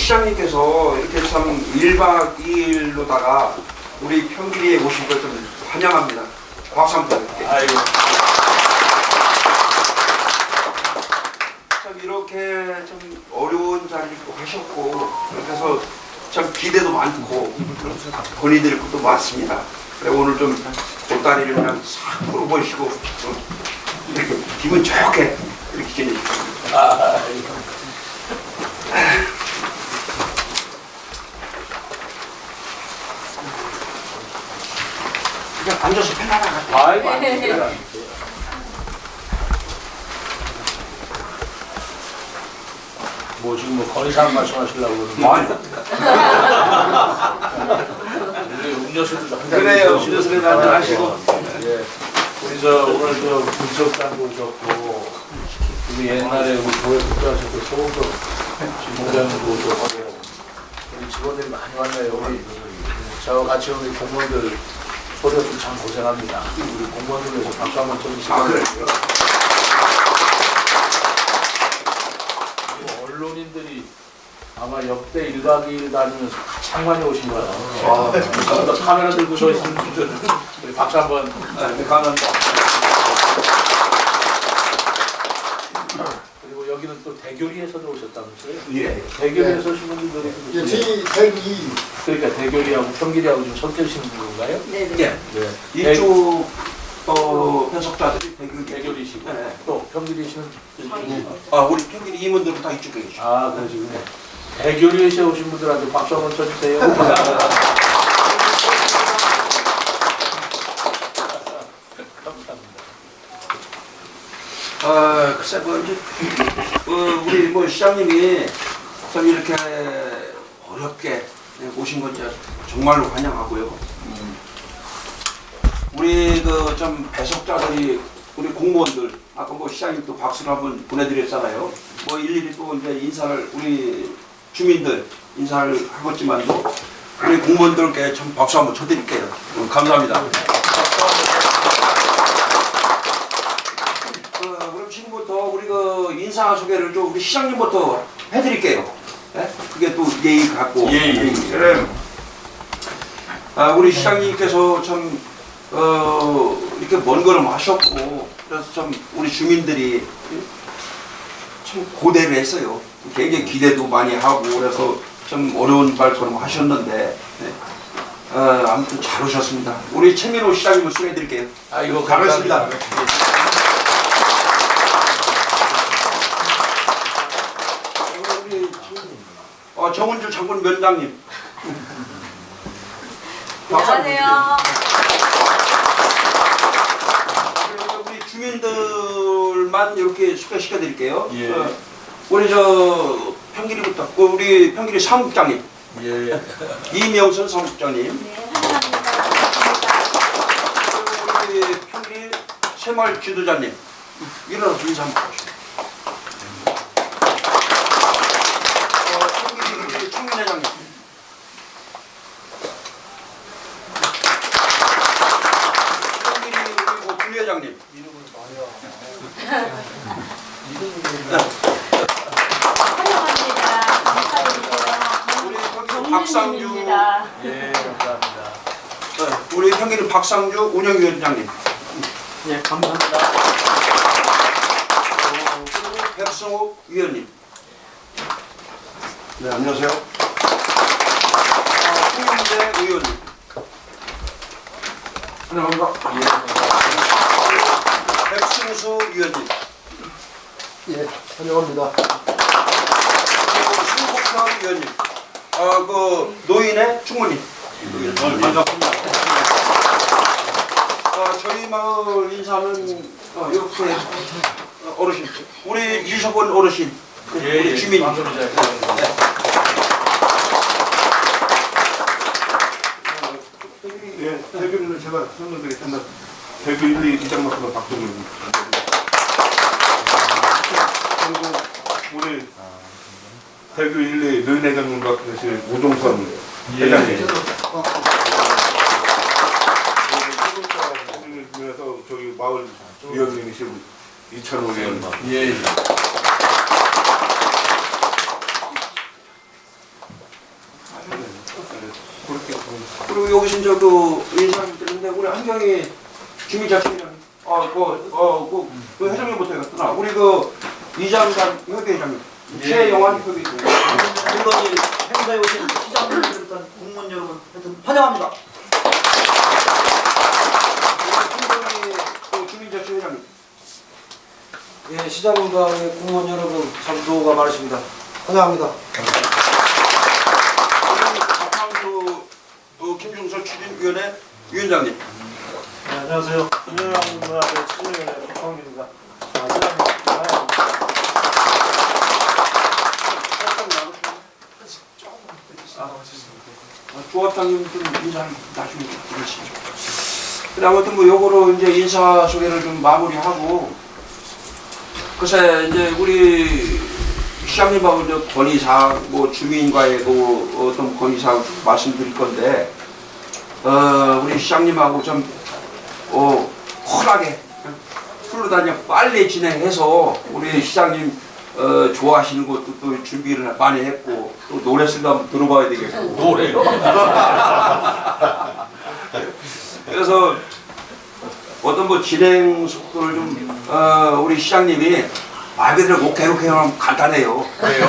시장님께서 이렇게 참 1박 2일로다가 우리 평길에 오신 걸 좀 환영합니다. 박수 한번 드릴게요. 아이고. 참 이렇게 좀 어려운 자리도 하셨고 그래서 참 기대도 많고 권위드릴 것도 많습니다. 그래 오늘 좀 보따리를 그냥 싹 풀어보시고 기분 좋게 이렇게 지내주십니다. 그냥 앉아서 편안하게. 아이고, 안 됩니다. 뭐 지금 뭐 건의사항 말씀하시려고 그러는데 우리 음료수도 한 잔 그래요. 드시고. 음료수를 한잔 하시고. 예. 우리 저 오늘 저 분석단도 오셨고 우리 옛날에 우리 교회 국장하셨고 소금도 지공장님도 오셨고 우리 직원들이 많이 왔네요. 우리 저와 같이 우리 공무원들 소녀들 참 고생합니다. 우리 공무원들 위해서 박수 한번 쳐주시고. 아 그래요? 그리고 언론인들이 아마 역대 1박 2일 다니면서 가장 많이 오신 것 같아요. 카메라 들고 서 있는 분들 우리 박수 한번. 네, 감사합니다. 그리고 여기는 또 대교리에서도 오셨다면서요? 예. 대교리에서 오신 분들이 예, 저희 대기 그러니까 대교리하고 평길이하고 좀 섞여지는 건가요? 예. 네. 이쪽 해석자들이 대교리시고 네. 또 평길이시는 아 우리 평균 임원들은 다 이쪽에 계시죠. 아 그러시군요. 대교리에서 오신 분들한테 박수 한번 쳐주세요. 아 글쎄 뭐 이제 우리 뭐 시장님이 참 이렇게 어렵게 오신 건 이제 정말로 환영하고요. 우리 그 좀 배석자들이 우리 공무원들 아까 뭐 시장님 또 박수를 한번 보내드렸잖아요. 뭐 일일이 또 이제 인사를 우리 주민들 인사를 하겠지만도 우리 공무원들께 좀 박수 한번 쳐드릴게요. 감사합니다. 그럼 지금부터 우리 그 인사 소개를 좀 우리 시장님부터 해드릴게요. 네? 그게 또 예의 같고. 예. 그래. 우리 시장님께서 참 이렇게 먼 걸음 하셨고 그래서 참 우리 주민들이 참 고대를 했어요. 굉장히 기대도 많이 하고 그래서 좀 어려운 발걸음 하셨는데 네. 아무튼 잘 오셨습니다. 우리 최민호 시장님을 소개해드릴게요. 아이고 감사합니다. 우리 정은주 장군 면장님. 안녕하세요. 우리 주민들만 이렇게 소개시켜 드릴게요. 예. 우리 저 평길이부터 우리 평길이 사무국장님 예. 이명선 사무국장님 네, 감사합니다. 그리고 우리 평길이 새마을 지도자님 일어나서 인사 한번 하시죠. 평길이 우리 청년회장님 평길이 우리 뭐 분회장님 환영합니다. 감사드리고요. 우리 평길이 박상주 정민입니다. 예, 감사합니다. 우리 평길이 박상주 운영위원장님 예, 감사합니다. 그리고 백성욱 위원님. 네 안녕하세요. 홍영재 의원님. 안녕합니다. 예, 감사합니다. 백승수 위원님. 예 환영합니다. 그리고 신복현 위원님. 그 노인의 충무님. 반갑습니다. 저희 마을 인사는 이렇게 어르신, 우리 이석원 어르신, 우리 주민. 예, 대교리는 제가 설명드리겠습니다. 대교 1, 2 이장 맡은 박동입니다. 그리고 우리 대교 1, 2 르 회장님과 계실 오종선 회장님. 그래서 저희 마을 위원님이신 이찬호 의원. 예. 그렇게 그리고 여기서 이제 그 인사를 드리는데 우리 한경희 주민자치회장 그 회장님부터 해갔구나. 우리 그 이장관 협의회장님 최영환 협의회장. 물론 이 행사에 오신 시장님들 일단 공무원 여러분 하여튼 환영합니다. 한경희 그 주민자치회장님. 예, 시장님과 우리 공무원 여러분 참 수고가 많으십니다. 환영합니다. 박항수 김중서 추진위원회 위원장님. 네, 안녕하세요. 김영환 추진위원회 박광규입니다. 조합장님 좀 인사 나중에 드리시죠. 그래 아무튼 뭐 요거로 이제 인사 소개를 좀 마무리하고 글쎄 이제 우리 시장님하고 이제 건의사항 뭐 주민과의 그 어떤 건의사항 말씀드릴 건데 우리 시장님하고 좀 쿨하게 풀로다니 빨리 진행해서 우리 시장님 좋아하시는 것도 또 준비를 많이 했고 또 노래 쓰다 한번 들어봐야 되겠고 노래요? 그래서 어떤 뭐 진행 속도를 좀 우리 시장님이 말 그대로 오케이 하면 간단해요. 그래요?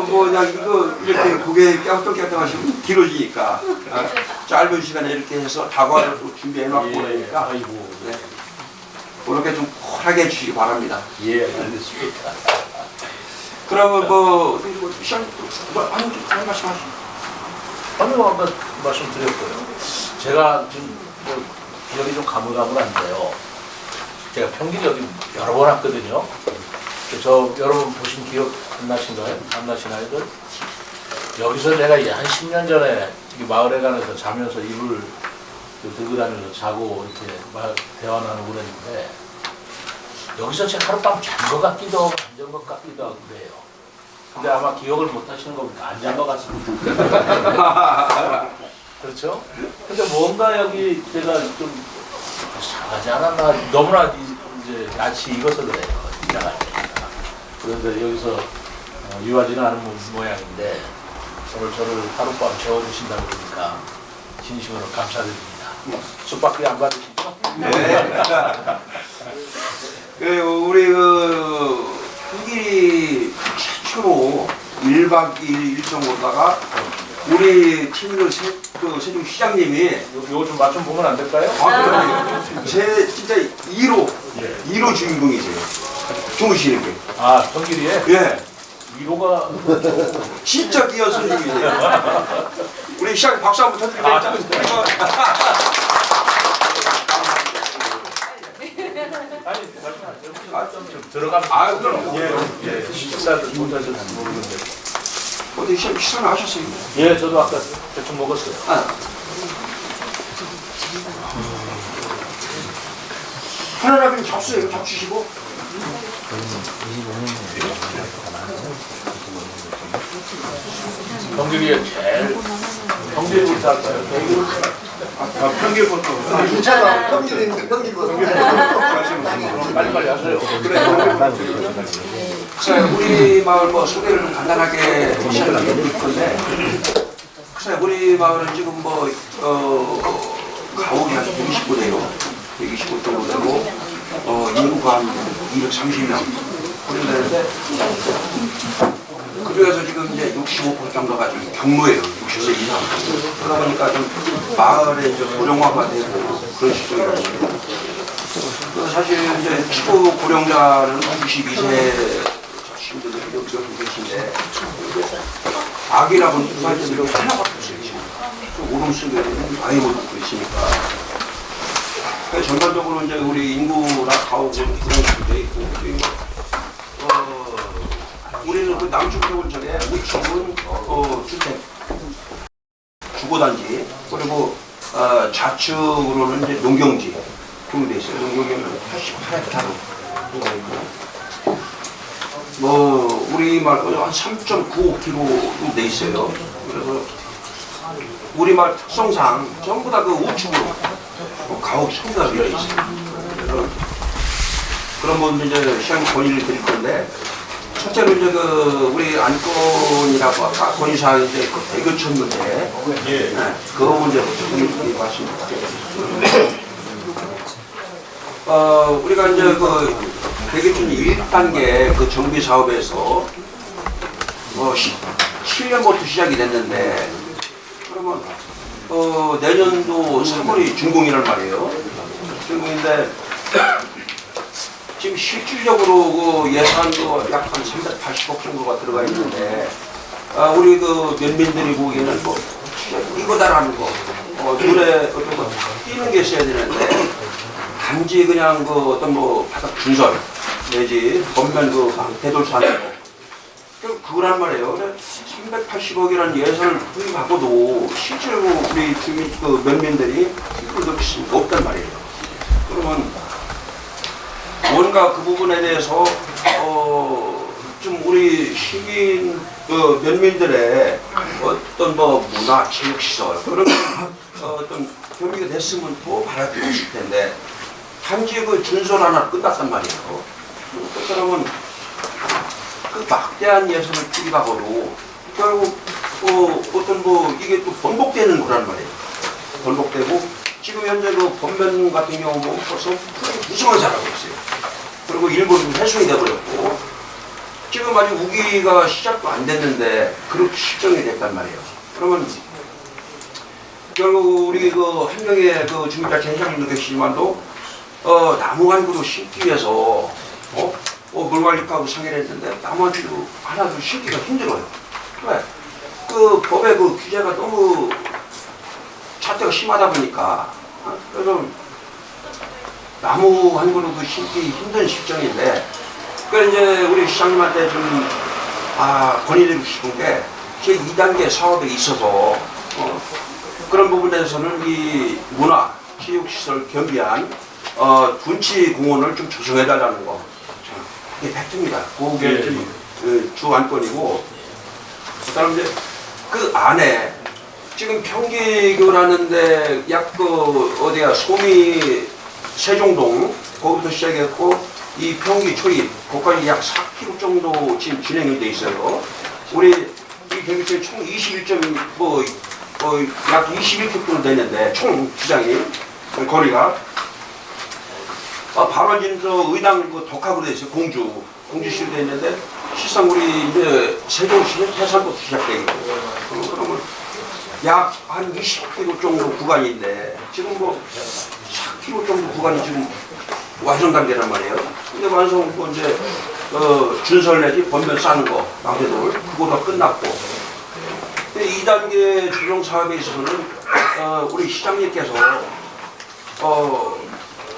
뭐 그냥 이거 이렇게 고개 깨우떡깨우떡 하시면 길어지니까 짧은 시간에 이렇게 해서 다과를 또 준비해놨고 그러니까 아이고. 네. 그렇게 좀 쿨하게 해주시기 바랍니다. 예, 알겠습니다. 그러면 뭐 시장 한 말씀 하시죠. 아니, 아까 말씀드렸고요. 제가 좀 기억이 좀 가물가물한데요. 제가 평균 여기 여러 번 왔거든요. 저 여러분 보신 기억 안 나신가요? 안 나시나요? 여기서 제가 한 10년 전에 마을에 가면서 자면서 이불 들고 다니면서 자고 이렇게 대화 나누고 그랬는데 여기서 제가 하룻밤 잔 것 같기도 하고 안 잔 것 같기도 하고 그래요. 근데 아마 기억을 못 하시는 거 보니까 안 잔 것 같습니다. 그렇죠? 근데 뭔가 여기 제가 좀 이상하지 않았나, 너무나 이제 낯이 익어서 그래요. 이상하지. 그런데 여기서 유하지는 않은 모양인데 오늘 저를 하룻밤 재워주신다고 그러니까 진심으로 감사드립니다. 숙박비 안 받으시죠? 네. 우리 한길이 최초로 1박 2일 일정으로다가 우리 팀을 세종 시장님이 요거 좀 맛 좀 보면 안 될까요? 제 진짜 2로 주인공이세요. 주무시는 게. 아, 성길이에? 예. 1호가 진짜 귀한 손님이세요. 우리 시장 박수 한번 쳐드릴까요? 아니, 말씀하세요. 좀 들어가면. 아, 그럼. 예, 식사를 못해서 모르는데. 어디 시사는 하셨어요? 예, 저도 아까 대충 먹었어요. 하나나 그냥 잡수요. 잡수시고. 성길이에 제일 성길부터 할까요? 평균부터 주차가 평균인데 평균보다. 빨리빨리 하세요. 그래, 우리 마을 뭐 소개를 좀 간단하게 시작을 드릴 건데, 그래, 우리 마을은 지금 뭐 가옥이 한 129대요. 129대 정도 되고, 인구가 한 230명 그런데 그중에서 지금 이제 65% 정도가 좀 경로예요. 60세 이상. 그러다 보니까 좀 마을에 이제 고령화가 되고 그런 시점이거든요. 사실 이제 추구 고령자는 92세 친구들이 여기서 계신데 아기라고는 부산들이 하나가 없어요. 지금 오름수들은 많이 못 듣고 있으니까. 그래서 전반적으로 이제 우리 인구나 가옥은 그런 식으로 돼 있고, 우리는 그 남쪽쪽은 저게 우측은 주택, 주거단지, 그리고 좌측으로는 이제 농경지 그런 데 있어요. 농경지는 88헥타르. 우리 말 한 3.95km 돼 있어요. 그래서 우리 말 특성상 전부 다 그 우측으로 가옥 전부 다 되어 있어요. 그래서 그런 분들 이제 시장 건의를 드릴 건데, 첫째로 이제 그 우리 안건이라고 아까 건의사항 이제 그 대교천 문제, 네, 그 문제부터 좀 말씀드릴게요. 우리가 이제 그 대교천 1단계 그 정비 사업에서 7년부터 시작이 됐는데, 그러면 내년도 3월이 준공이란 말이에요. 준공인데 지금 실질적으로 그 예산도 약 한 380억 정도가 들어가 있는데, 우리 그 면민들이 보기에는 뭐 이거다라는 거, 눈에 어떤 거 띄는 게 있어야 되는데, 단지 그냥 그 어떤 뭐 바닥 준설 내지 겉면 그 대돌사는 거, 그거란 말이에요. 380억이라는 예산을 투입하고도 실제로 우리 주민 그 면민들이 이걸 느낄 수 없단 말이에요. 그러면 뭔가 그 부분에 대해서 좀 우리 시민 그 면민들의 어떤 뭐 문화 체육 시설 그런 어떤 겸비가 됐으면 더 바라보실 텐데, 단지 그 준설 하나 끝났단 말이에요. 그러면 그 막대한 예산을 투입하고도 결국 어떤 뭐 이게 또 번복되는 거란 말이에요. 번복되고 지금 현재 그 번면 같은 경우 뭐 벌써 무성을 잘하고 있어요. 그리고 일본은 해소이 돼버렸고 지금 아직 우기가 시작도 안 됐는데 그렇게 실정이 됐단 말이에요. 그러면 결국 우리 그 한 명의 그 주민자치 회장님도 계시지만도 나무 한 그루 심기 위해서 물 관리하고 상의를 했는데 나무 한 그루 하나도 심기가 힘들어요. 왜? 그 법의 그 규제가 너무 잣대가 심하다 보니까 그래서 나무 한 그루 그 심기 힘든 실정인데, 그래서 이제 우리 시장님한테 좀 건의드리고 싶은 게 제 2단계 사업에 있어서 그런 부분에서는 이 문화 체육시설 겸비한 둔치 공원을 좀 조성해달라는 거. 이게 팩트입니다. 그게 주 안건이고, 그다음 이제 그 안에 지금 평기교라는데 약 그 어디야 소미 세종동 거기부터 시작했고 이 평기 초입 거기까지 약 4km 정도 지금 진행이 돼 있어요. 우리 이 경기도에 총 21점 약 21km 정도 되는데 총 주장이 거리가 바로 진서 의당 그 덕학으로 돼 있어요. 공주시로 돼 있는데 실상 우리 이제 세종시는 해산부터 시작돼 있고 그러면 약 한 20km 정도 구간인데 지금 뭐 4km 정도 구간이 지금 완성 단계란 말이에요. 근데 완성 이제 준설 내지 번면 싸는 거 망대돌 그거가 끝났고, 2단계 조정 사업에 있어서는 우리 시장님께서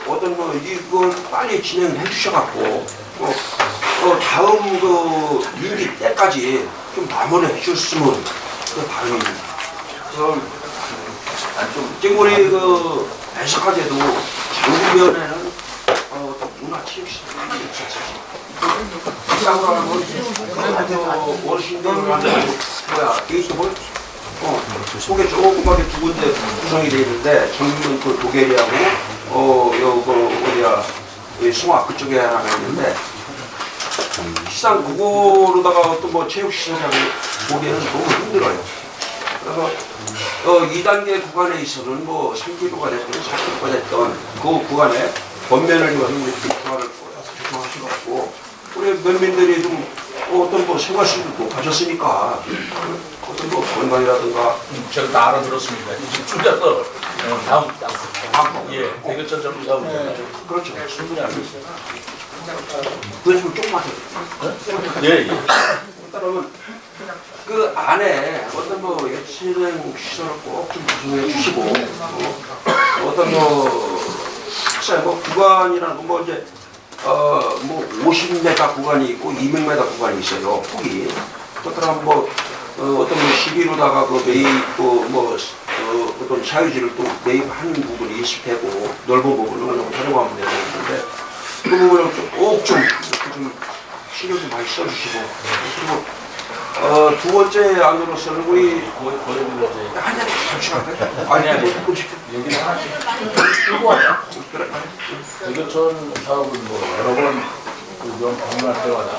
어떤 뭐 이걸 빨리 진행해 주셔갖고 다음 그 임기 때까지 좀 마무리해 주셨으면 그 바람입니다. 그래서 지금 우리 그 애석하게도 장구면에는 문화 체육시설이 있었어요. 쌍으로 어르신들한테 게이트볼 속에 조그맣게 두 군데 구성이 되어 있는데 정면 그 도계리하고 어디야 송화 그쪽에 하나 있는데 시상 그거로다가 또 뭐 체육시설하고 보기에는 너무 힘들어요. 그래서 2단계 구간에 있어서는 뭐 3km가 됐든 4km가 됐든 그 구간에 번면을 입어서 우리 조화를 조성하셔갖고 우리 면민들이 좀 어떤 뭐 생활수도 높아졌으니까 어떤 뭐 건강이라든가 제가 다 알아들었습니다. 이제 줄여서 다음 대교천 정비 사업 그렇죠. 충분히 알고 있어요. 그래서 조금만 더. 예. 그러면 그 안에 어떤 뭐 예체능 시설을 꼭 좀 구성해 주시고 어떤 뭐 구간이라는 뭐 이제 뭐 50m 구간이 있고 200m 구간이 있어요. 폭이. 그렇다면 뭐 어떤 뭐 시비로다가 그 매입 뭐 어떤 자유지를 또 매입하는 부분이 있을 테고 넓은 부분을 활용하면 되는데 그 부분을 꼭좀 이렇게 좀 신경 좀 많이 써주시고 그리고 두 번째 안으로서는 우리 한잔 잠시만 아니 얘기를 하나씩 끌고 와요. 대교천 사업은 뭐 여러 번 방문할 때마다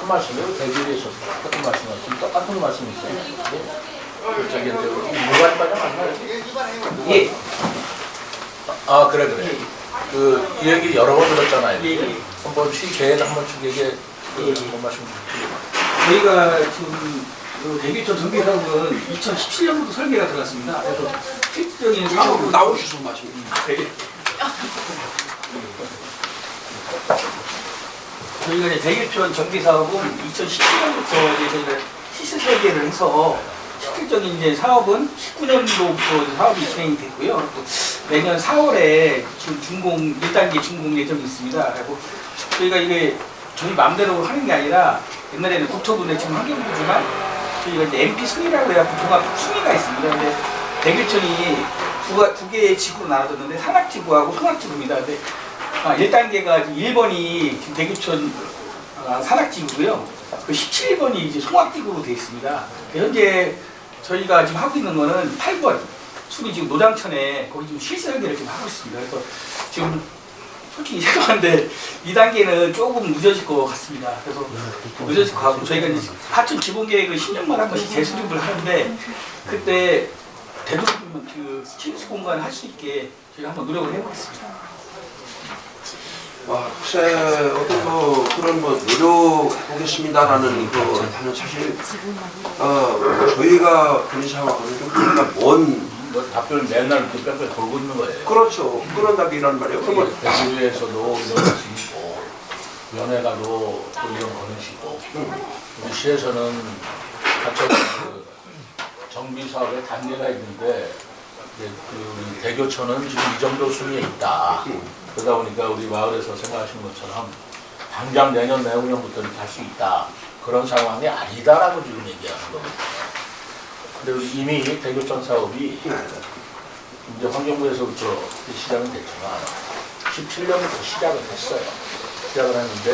똑같은 말씀이에요. 대비에서 똑같은 말씀이에요. 똑같은 말씀이세요. 저기 무관과정 맞나요? 예. 아 그래. 그 이 얘기 여러 번 들었잖아요. 한번 계획 한 번씩 얘기해. 한번 말씀 드릴게요. 저희가 지금 그 대기촌 전기 사업은 2017년부터 설계가 들어갔습니다. 그래서 실질적인 사업은 나오셔서 마시면 저희가 이제 대기촌 전기 사업은 2017년부터 이제 저희가 시설 설계를 해서 실질적인 이제 사업은 19년도부터 사업이 진행이 됐고요. 그리고 내년 4월에 지금 준공 1단계 준공 예정이 있습니다. 그리고 저희가 이게 저희 마음대로 하는 게 아니라 옛날에는 국토부는 지금 환경부지만 저희가 이제 MP 순위라고 해갖고 종합 순위가 있습니다. 근데 대교촌이 두 개의 지구로 나눠졌는데 산악지구하고 송악지구입니다. 근데 1단계가 1번이 지금 대교촌 산악지구고요. 그 17번이 이제 송악지구로 되어 있습니다. 현재 저희가 지금 하고 있는 거는 8번 순위 지금 노장천에 거기 지금 실설계를 지금 하고 있습니다. 그래서 지금 솔직히 죄송한데 2단계는 조금 늦어질 것 같습니다. 그래서 늦어질 것 같고 저희가 이제 하천 기본 계획을 10년마다 한 번씩 재수립을 하는데 그때 되도록이면 그 친수 공간을 할 수 있게 저희가 한번 노력을 해보겠습니다. 글쎄 어떤 그런 노력해보겠습니다라는 하는 사실 저희가 그런 상황은 좀 우리가 뭐 답변을 맨날 이렇게 뺑뺑 돌고 있는 거예요. 그렇죠. 그런 답이란 말이에요. 그러면 대구에서도 이런 것이 있고 연예가도 또 이런 것이 있고 우리 시에서는 하천 그 정비 사업에 단계가 있는데 이제 그 대교천은 지금 이 정도 순위에 있다. 그러다 보니까 우리 마을에서 생각하신 것처럼 당장 내년 내후년부터는 갈 수 있다. 그런 상황이 아니다라고 지금 얘기하는 겁니다. 근데 이미 대교천 사업이 이제 환경부에서부터 시작은 됐지만 17년부터 시작을 했어요. 시작을 했는데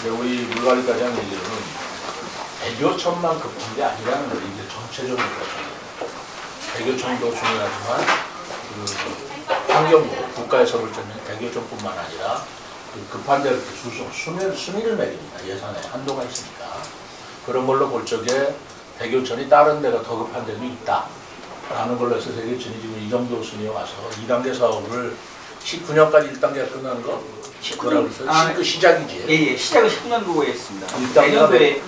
이제 우리 물관리과장 얘기로는 대교천만 급한 게 아니라는 걸 이제 전체적으로 대교천도 중요하지만 그 환경부 국가에서 볼 때는 대교천뿐만 아니라 그 급한 데를 이렇게 순위를 매깁니다. 예산에 한도가 있으니까 그런 걸로 볼 적에 대교천이 다른 데가 더 급한 데도 있다. 라는 걸로 해서 대교천이 지금 이 정도 순위에 와서 2단계 사업을 19년까지 1단계가 끝나는 거? 그거라고 해서 그 시작이지. 예, 시작은 19년도에 했습니다. 내년도에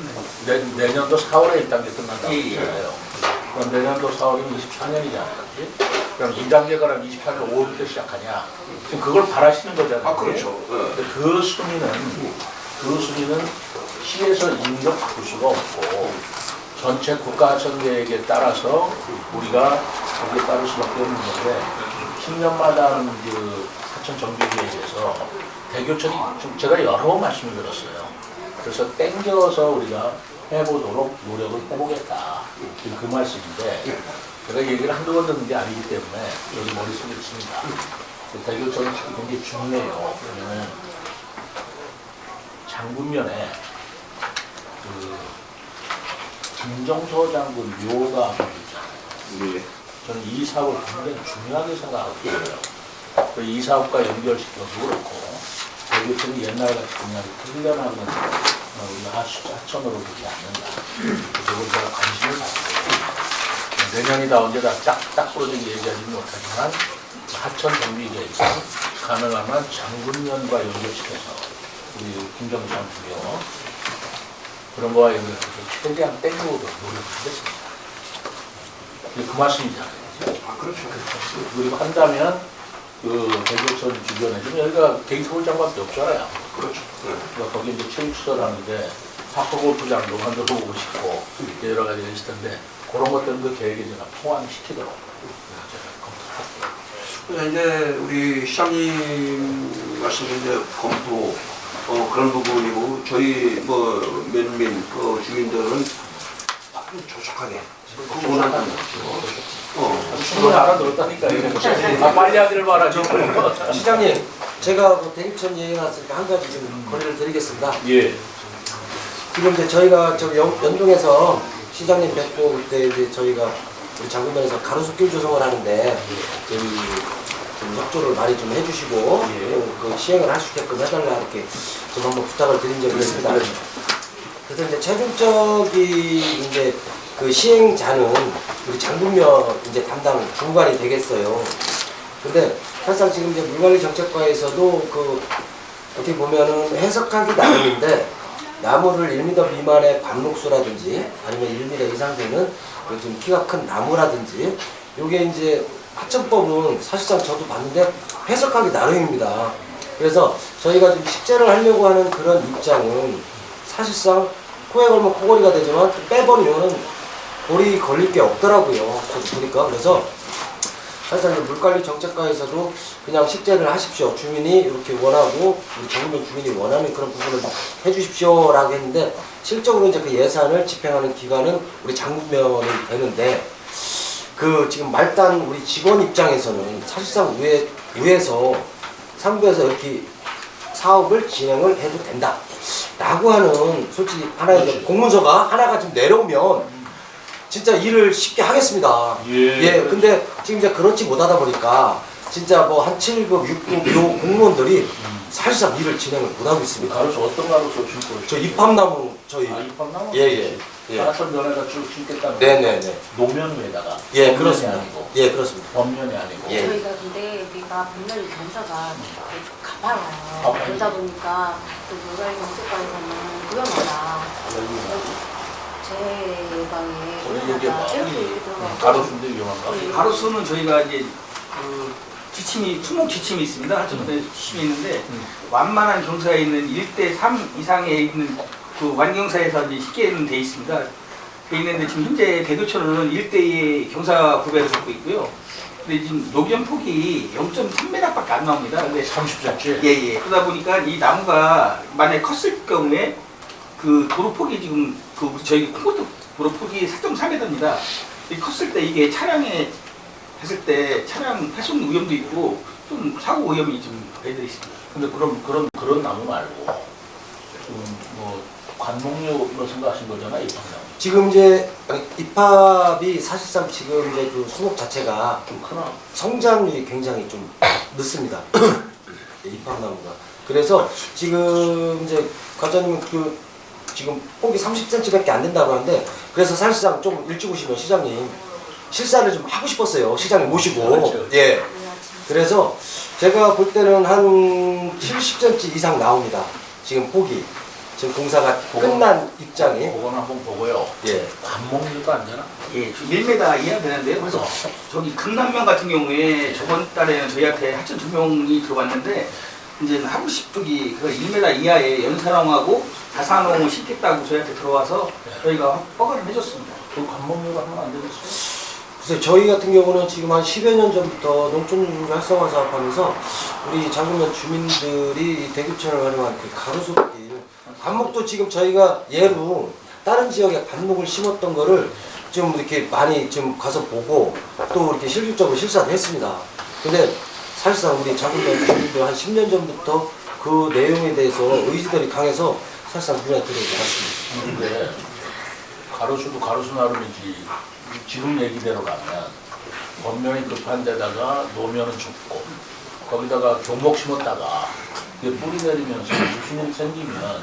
내년도 4월에 1단계 끝난다고 예. 했잖아요. 그럼 내년도 4월이면 24년이잖아요. 그럼 2단계가 24년 5월부터 시작하냐? 지금 그걸 바라시는 거잖아요. 그렇죠. 근데 그 순위는 시에서 임의로 바꿀 수가 없고 전체 국가하천 계획에 따라서 우리가 거기에 따를 수밖에 없는 건데 10년마다 하는 그 하천 정비 계획에서 대교천이 좀 제가 여러 번 말씀을 드렸어요. 그래서 땡겨서 우리가 해보도록 노력을 해보겠다. 지금 그 말씀인데 제가 얘기를 한두 번 듣는 게 아니기 때문에 여기 머릿속에 있습니다. 대교천은 굉장히 중요해요. 왜냐면 장군면에 그 김정서 장군 묘가 있잖아요. 저는 이 사업을 굉장히 중요하게 생각하고 있어요. 이 사업과 연결시켜도 그렇고 대교천이 옛날같이 그냥 훈련하는 우리가 하천으로 보지 않는다. 그걸 제가 관심을 갖고 내년이 다 언제 다 딱 부러지게 얘기하지는 못하지만 하천 정비 계획에서 가능하면 장군면과 연결시켜서 우리 김정서 장군요 그런 거와 연결해서 최대한 땡겨오도록 노력하겠습니다. 그 말씀이잖아요. 그렇죠. 그리고 한다면 그 대교천 주변에 지금 여기가 데이트홀장밖에 없잖아요. 그렇죠. 그러니까 거기 이제 체육시설 하는데 파크골프장도 만들어보고 싶고 여러 가지가 있을 텐데 그런 것들도 계획에 제가 포함시키도록 제가 검토를 할게요. 이제 우리 시장님 말씀인 이제 검토 그런 부분이고 저희 몇몇 주민들은 아주 조속하게 충분히 알아들었다니까요. 빨리 하기를 바라죠. 시장님, 제가 대기천 얘기 나왔으니까 한 가지 좀 건의를 드리겠습니다. 예. 지금 이제 저희가 연동해서 시장님 뵙고 그때 이제 저희가 우리 장군면에서 가로수길 조성을 하는데 좀 협조를 많이 좀 해주시고 그 시행을 할 수 있게끔 해달라 이렇게 좀 한번 부탁을 드린 적이 있습니다. 그래서 이제 최종적인 이제 그 시행자는 우리 장군면 이제 담당 주무관이 되겠어요. 근데 사실상 지금 이제 물관리 정책과에서도 그 어떻게 보면은 해석하기 나름인데 나무를 1m 미만의 관목수라든지 아니면 1m 이상 되는 그 좀 키가 큰 나무라든지 요게 이제 하천법은 사실상 저도 봤는데 해석하기 나름입니다. 그래서 저희가 좀 식재를 하려고 하는 그런 입장은 사실상 코에 걸면 코걸이가 되지만 또 빼버리면 골이 걸릴 게 없더라고요. 저도 보니까. 그래서 사실상 이제 물관리 정책과에서도 그냥 식재를 하십시오. 주민이 이렇게 원하고 우리 장군면 주민이 원하는 그런 부분을 해주십시오라고 했는데 실적으로 이제 그 예산을 집행하는 기관은 우리 장군면이 되는데 그 지금 말단 우리 직원 입장에서는 사실상 위에서 상부에서 이렇게 사업을 진행을 해도 된다 라고 하는 솔직히 하나의 이제 공문서가 하나가 좀 내려오면 진짜 일을 쉽게 하겠습니다. 예. 근데 지금 이제 그렇지 못하다 보니까 진짜 뭐 한 7급, 6급 요 공무원들이 사실상 일을 진행을 못하고 있습니다. 가로수 어떤 가로수 심고 저 입합나무 저희 입방나무? 예. 하천 면에다 쭉 심겠다는 네네네. 노면 위에다가 예, 겉면이 그렇습니다. 아니고 예, 그렇습니다. 겉면이 아니고 예. 저희가 근데 우리가 분명히 단서가 가파라요. 가파요. 그러다 보니까 또 물관리 정책과에서는 위험하다. 제 방에 위험하다. 이렇게 얘기 들어가고 가로수인데 위험한가? 가로수는 저희가 이제 그 지침이 투목 지침이 있습니다. 하천법에 지침이 있는데 완만한 경사에 있는 1대 3 이상에 있는 그 완경사에서 이제 쉽게는 돼 있습니다. 돼 있는데 지금 현재 대교천은 1대2의 경사 구배를 갖고 있고요. 근데 지금 녹연 폭이 0.3m밖에 안 나옵니다. 근데 30cm? 예. 그러다 보니까 이 나무가 만약에 컸을 경우에 그 도로폭이 지금 그 저희 콩고도 도로폭이 4.3m입니다. 컸을 때 이게 차량에 했을 때 차량 파손 위험도 있고 좀 사고 위험이 좀 배들이 있습니다. 근데 그런 나무 말고 뭐 관목류로 생각하신 거잖아요, 입학나무. 지금 이제 입합이 사실상 지금 이제 그 수목 자체가 좀 크나? 성장률이 굉장히 좀 늦습니다. 입합나무가. 그래서 지금 이제 과장님은 그 지금 폭이 30cm밖에 안 된다고 하는데 그래서 사실상 좀 일찍 오시면 시장님 실사를 좀 하고 싶었어요. 시장님 모시고. 그렇죠. 예. 그래서 제가 볼 때는 한 70cm 이상 나옵니다. 지금 폭이. 지금 공사가 끝난 입장에. 그건 한번 보고요. 예. 관목류도 안 되나? 예, 1m 이하 되는데요. 그래서 저기 강남면 같은 경우에 저번 달에는 저희한테 하천 2명이 들어왔는데 이제 하고 싶기 그 1m 이하의 연산홍하고 다산홍을 심겠다고 저희한테 들어와서 저희가 허가를 해줬습니다. 그 관목류가 하면 안 되겠어요? 글쎄 저희 같은 경우는 지금 한 10여 년 전부터 농촌 활성화 사업하면서 우리 장군면 주민들이 대교천을 활용한 그 가로수길 관목도 지금 저희가 예로 다른 지역에 관목을 심었던 거를 좀 이렇게 많이 좀 가서 보고 또 이렇게 실질적으로 실사도 했습니다. 근데 사실상 우리 장군면 주민들 한 10년 전부터 그 내용에 대해서 의지들이 강해서 사실상 눈에 들어오지 않습니다. 근데 가로수도 가로수 나름이지 지금 얘기대로 가면 겉면이 급한 데다가 노면은 좁고 거기다가 경목 심었다가 이게 뿌리 내리면서 무슨 일이 생기면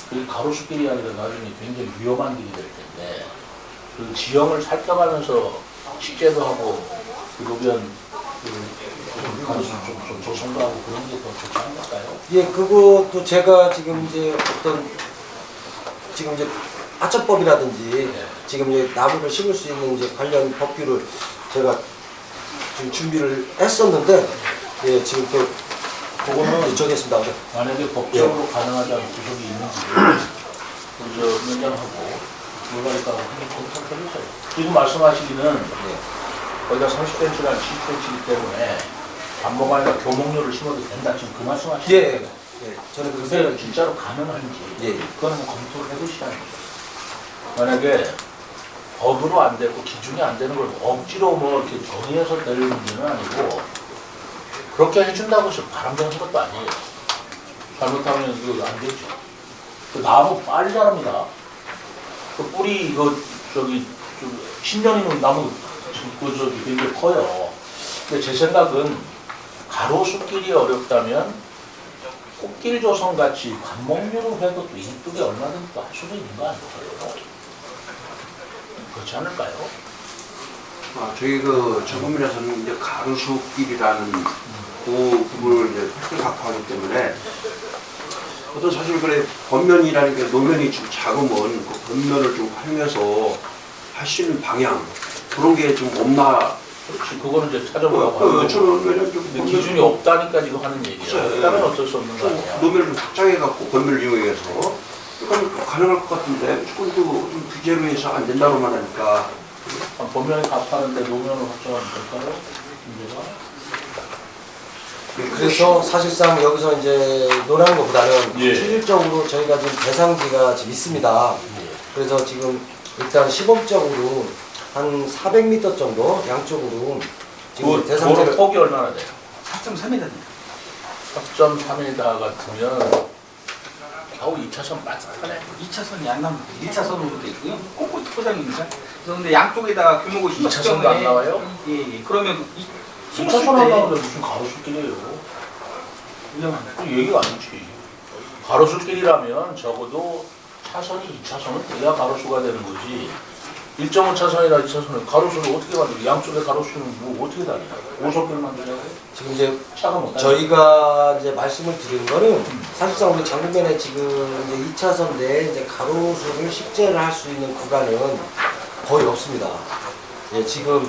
그 가로수길이 아니라 나중에 굉장히 위험한 길이 될 텐데 그 지형을 살펴가면서 식재도 하고 그 노변 그 가로수 좀 조성도 하고 그런 게 더 좋지 않을까요? 예, 그것도 제가 지금 이제 어떤 지금 이제 하천법이라든지 지금 이제 나무를 심을 수 있는 이제 관련 법규를 제가 지금 준비를 했었는데 예, 지금 또 그거는 저기했습니다. 만약에 법적으로 가능하지 않은 구석이 있는지 저 면장하고 물관리과가 한번 검토해보세요. 지금 말씀하시기는 거기가 30cm나 70cm이기 때문에 반목 아니라 교목류를 심어도 된다. 지금 그 말씀하시는 예, 거예요. 예, 저는 그 근데 생각이 진짜로 가능한지 예. 그거는 검토를 해보시라는 만약에 법으로 안 되고 기준이 안 되는 걸 억지로 뭐 이렇게 정의해서 낼 문제는 아니고 그렇게 해준다고 해서 바람대는 것도 아니에요. 잘못하면 이거 안 되죠. 그 나무 빨리 자랍니다. 그 뿌리 이거 저기 좀 10년이면 나무 그 저기 굉장히 커요. 근데 제 생각은 가로수길이 어렵다면 코끼리 조선 같이 관목류로 해도 또 이쁘게 얼마든지 또 할 수도 있는 거 아닐까요? 그렇지 않을까요? 저희 그 전국민에서는 이제 가로수길이라는 그 부분을 이제 확보하기 때문에 어떤 사실 그래 겉면이라는 게 노면이 좀 작으면 그 겉면을 좀 활용해서 할 수 있는 방향 그런 게 좀 없나. 그렇지, 그거는 이제 찾아보라고 하는 거고. 저는 왜냐면 좀 근데 기준이 없다니까 지금 하는 얘기야. 그렇죠. 없다면 어쩔 수 없는 거 아니야. 노면을 좀 확장해갖고 겉면을 이용해서 그러니까 가능할 것 같은데 조금 좀 규제로 해서 안 된다고만 하니까. 본면에 답하는데 노면을 확정하면 될까요? 문제가? 그래서 사실상 여기서 이제 논하는 것보다는 예. 실질적으로 저희가 지금 대상지가 지금 있습니다. 그래서 지금 일단 시범적으로 한 400m 정도 양쪽으로 지금 도로 대상지를 폭이 얼마나 돼요? 4.3m입니다. 4.3m 같으면 겨우 2차선 빠삭하네. 2차선이 안 나옵니다. 1차선으로 되어 있고요. 꼿꼿이 포장입니다. 그래서 근데 양쪽에다가 규모가 2차선도 안 나와요? 예. 그러면 2차선 안 나오는데 무슨 가로수길이에요? 위험합니다. 그 얘기가 아니지. 가로수길이라면 적어도 차선이 2차선은 돼야 가로수가 되는 거지. 1.5차선이나 2차선은 가로수를 어떻게 만들어? 양쪽에 가로수는 뭐 어떻게 다냐? 5속길 만들냐고? 지금 이제 차가 못 다녀. 저희가 이제 말씀을 드린 거는 사실상 우리 장군면에 지금 이제 2차선 내에 이제 가로수를 식재를 할 수 있는 구간은 거의 없습니다. 예, 지금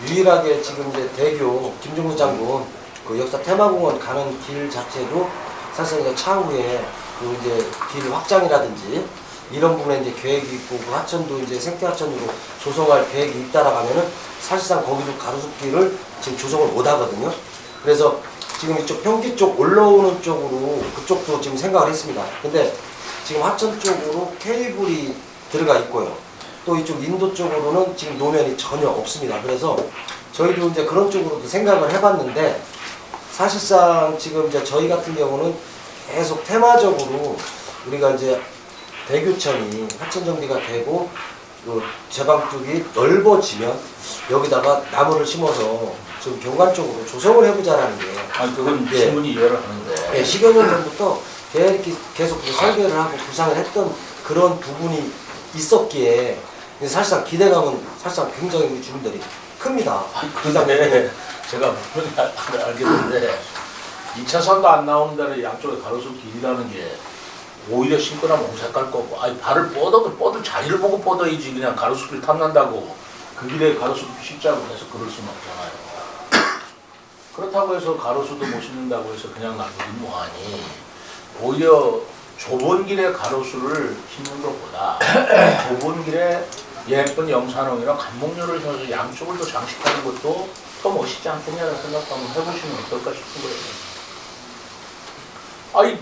유일하게 지금 이제 대교 김종국 장군 그 역사 테마공원 가는 길 자체도 사실상 이제 차후에 그 이제 길 확장이라든지 이런 부분에 이제 계획이 있고 그 하천도 이제 생태하천으로 조성할 계획이 있다라 하면은 사실상 거기도 가로수길을 지금 조성을 못 하거든요. 그래서 지금 이쪽 평지 쪽 올라오는 쪽으로 그쪽도 지금 생각을 했습니다. 근데 지금 하천 쪽으로 케이블이 들어가 있고요. 또 이쪽 인도 쪽으로는 지금 노면이 전혀 없습니다. 그래서 저희도 이제 그런 쪽으로도 생각을 해봤는데 사실상 지금 이제 저희 같은 경우는 계속 테마적으로 우리가 이제 대교천이 하천 정비가 되고 그 제방 쪽이 넓어지면 여기다가 나무를 심어서 좀 경관 쪽으로 조성을 해보자라는 게 아니 그건 예. 충분히 이해를 하는데. 예, 10여 년 전부터 계속 그 설계를 하고 구상을 했던 그런 부분이 있었기에 사실상 기대감은 사실상 굉장히 우리 주민들이 큽니다. 그런데 제가 분명히 알겠는데 2차선도 안 나오는 데는 양쪽에 가로수 길이라는 게 오히려 심거나 몽삭 갈 거고, 아니 발을 뻗을 자리를 보고 뻗어야지 그냥 가로수길 탐난다고 그 길에 가로수길 쉽자고 해서 그럴 수는 없잖아요. 그렇다고 해서 가로수도 못 심는다고 해서 그냥 놔두긴 뭐하니. 오히려 좁은 길에 가로수를 심는 것보다 좁은 길에 예쁜 영산홍이나 간목류를 해서 양쪽을 더 장식하는 것도 더 멋있지 않겠냐는 생각 한번 해보시면 어떨까 싶은 거예요. 아니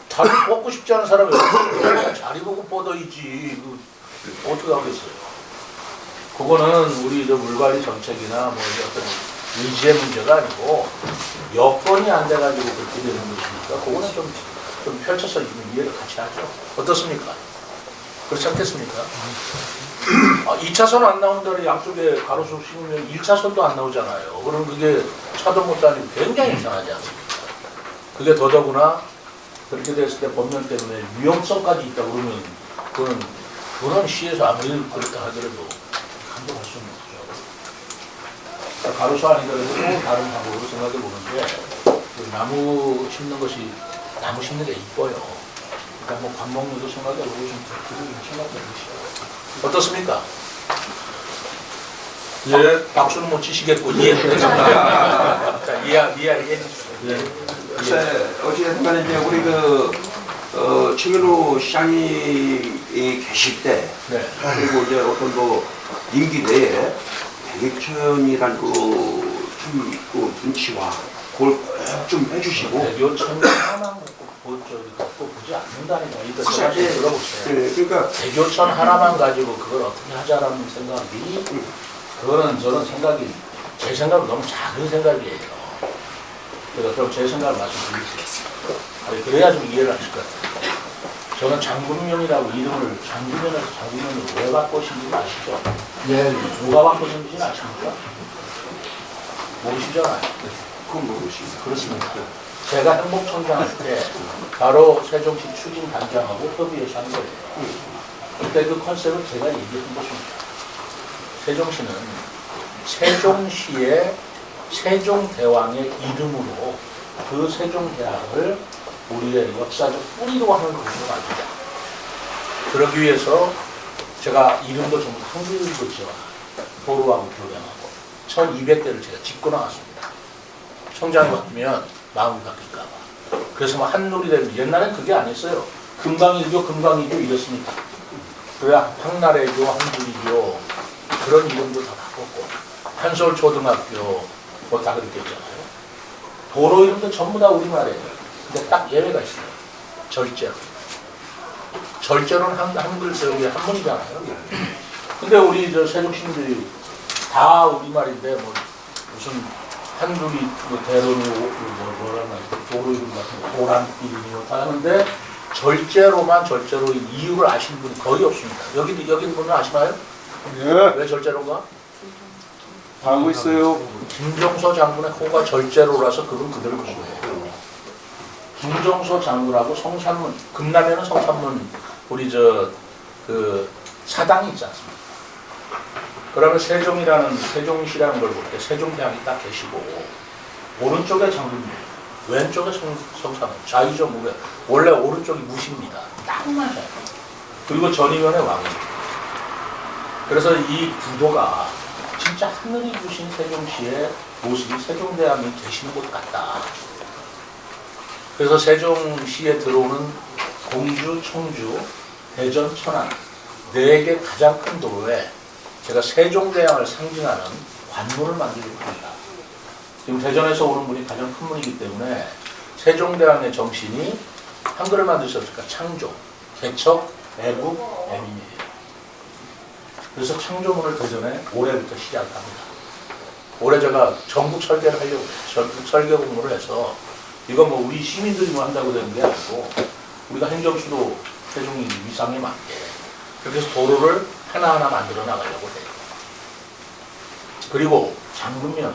자리 뻗고 싶지 않은 사람이 어떻게 자리 보고 뻗어야지. 어떻게 하겠어요? 그거는 우리 물관리 정책이나 뭐 어떤 의지의 문제가 아니고 여건이 안 돼가지고 그렇게 되는 것이니까 그거는 좀 펼쳐서 좀 이해를 같이 하죠. 어떻습니까? 그렇지 않겠습니까? 2차선 안 나온 데는 양쪽에 가로수 심으면 1차선도 안 나오잖아요. 그럼 그게 차도 못 다니고 굉장히 이상하지 않습니까? 그게 더더구나 그렇게 됐을 때 법령 때문에 위험성까지 있다 그러면 그런 시에서 아무리 그렇다 하더라도 감독할 수는 없죠. 가로수 아니더라도 또 다른 방법으로 생각해 보는데 나무 심는 것이 나무 심는 게 이뻐요. 그러니까 뭐 관목류도 생각해보고 좀 생각해보시죠. 어떻습니까? 예, 박수는 못 치시겠고 이해했습니다. 자, 이해해주세요. 어찌됐든 간에 이제 우리 최민호 시장이 계실 때 네. 그리고 이제 어떤 임기 내에 대교천이란 그 눈치와 그걸 꼭 좀 해주시고 대교천 하나만 갖고 보지 않는다는 거. 이거 제가 좀 들어보세요. 그러니까 대교천 하나만 가지고 그걸 어떻게 하자라는 생각이 그거는 저는 생각이 제 생각은 너무 작은 생각이에요. 그래서 그럼 제 생각을 말씀드리겠습니다. 아니, 그래야 좀 이해를 하실 것 같아요. 저는 장군면이라고 이름을 장군면에서 장군면을 왜 바꾸신지 아시죠? 예. 누가 바꾸신지 아십니까? 모르시잖아요. 그건 모르시죠. 그렇습니까? 제가 행복청장 할 때 바로 세종시 추진단장하고 협의해서 한 거예요. 그때 그 컨셉을 제가 얘기한 것입니다. 세종시는 세종시의 세종대왕의 이름으로 그 세종대왕을 우리의 역사적 뿌리로 하는 것으로 만들자. 그러기 위해서 제가 이름도 전부 한글로 지어 도로하고 교량하고 1200대를 제가 짓고 나왔습니다. 청장이 바뀌면 마음이 바뀔까 봐. 그래서 뭐 한놀이 되면 옛날엔 그게 아니었어요. 금강일교 이랬습니다. 그래야 황나라교, 한줄이교 그런 이름도 다 바꿨고 한솔초등학교 뭐 다 그렇게 했잖아요. 도로 이름도 전부 다 우리말이에요. 근데 딱 예외가 있어요. 절제로. 절제로는 한글 저기 한문이잖아요. 근데 우리 저 세종 시민들이 다 우리말인데 뭐 무슨 한글이 뭐 대론이 뭐라나 도로 이름 같은 거 도란길이요 다 하는데 절제로 이유를 아시는 분이 거의 없습니다. 여기 분은 아시나요? 예. 왜 절제로인가? 다 하고 있어요. 김종서 장군의 호가 절제로라서 그건 그대로 본 거예요. 김종서 장군하고 성산문, 금남에는 성산문 우리 그 사당이 있지 않습니까? 그러면 세종시라는 걸 볼 때 세종대왕이 딱 계시고 오른쪽에 장군님, 왼쪽에 성산문, 좌이죠 무게. 원래 오른쪽이 무시입니다. 딱 맞아요. 그리고 전이면에 왕입니다. 그래서 이 구도가 진짜 하늘이 주신 세종시의 모습이 세종대왕이 계시는 곳 같다. 그래서 세종시에 들어오는 공주, 청주, 대전, 천안 4개 가장 큰 도로에 제가 세종대왕을 상징하는 관문을 만들고 있습니다. 지금 대전에서 오는 분이 가장 큰 분이기 때문에 세종대왕의 정신이 한글을 만드셨으니까 창조, 개척, 애국, 애민이에요. 그래서 창조문을 대전에 올해부터 시작합니다. 올해 제가 전국 설계를 하려고 해요. 전국 설계 공모를 해서 이건 뭐 우리 시민들이 뭐 한다고 되는 게 아니고 우리가 행정수도 세종이 위상에 맞게 그렇게 해서 도로를 하나하나 만들어 나가려고 해요. 그리고 장군면은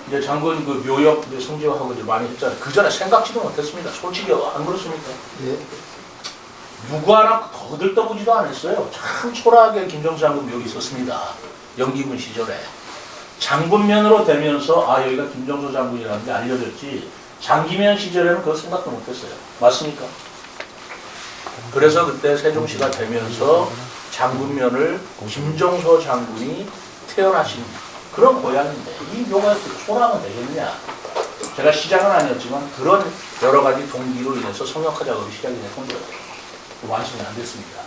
이제 장군 그 묘역 성지화하고 이제 많이 했잖아요. 그 전에 생각지도 못했습니다. 솔직히 안 그렇습니까? 예. 누구 하나 거들떠보지도 않았어요. 참 초라하게 김정수 장군 묘역이 있었습니다. 영기군 시절에. 장군면으로 되면서 아 여기가 김정수 장군이라는 게 알려졌지 장기면 시절에는 그거 생각도 못했어요. 맞습니까? 그래서 그때 세종시가 되면서 장군면을 김정수 장군이 태어나신 그런 고향인데 이 묘가 초라하면 되겠냐. 제가 시작은 아니었지만 그런 여러 가지 동기로 인해서 성역화 작업이 시작이 됐던 거예요. 완성이 안 됐습니다.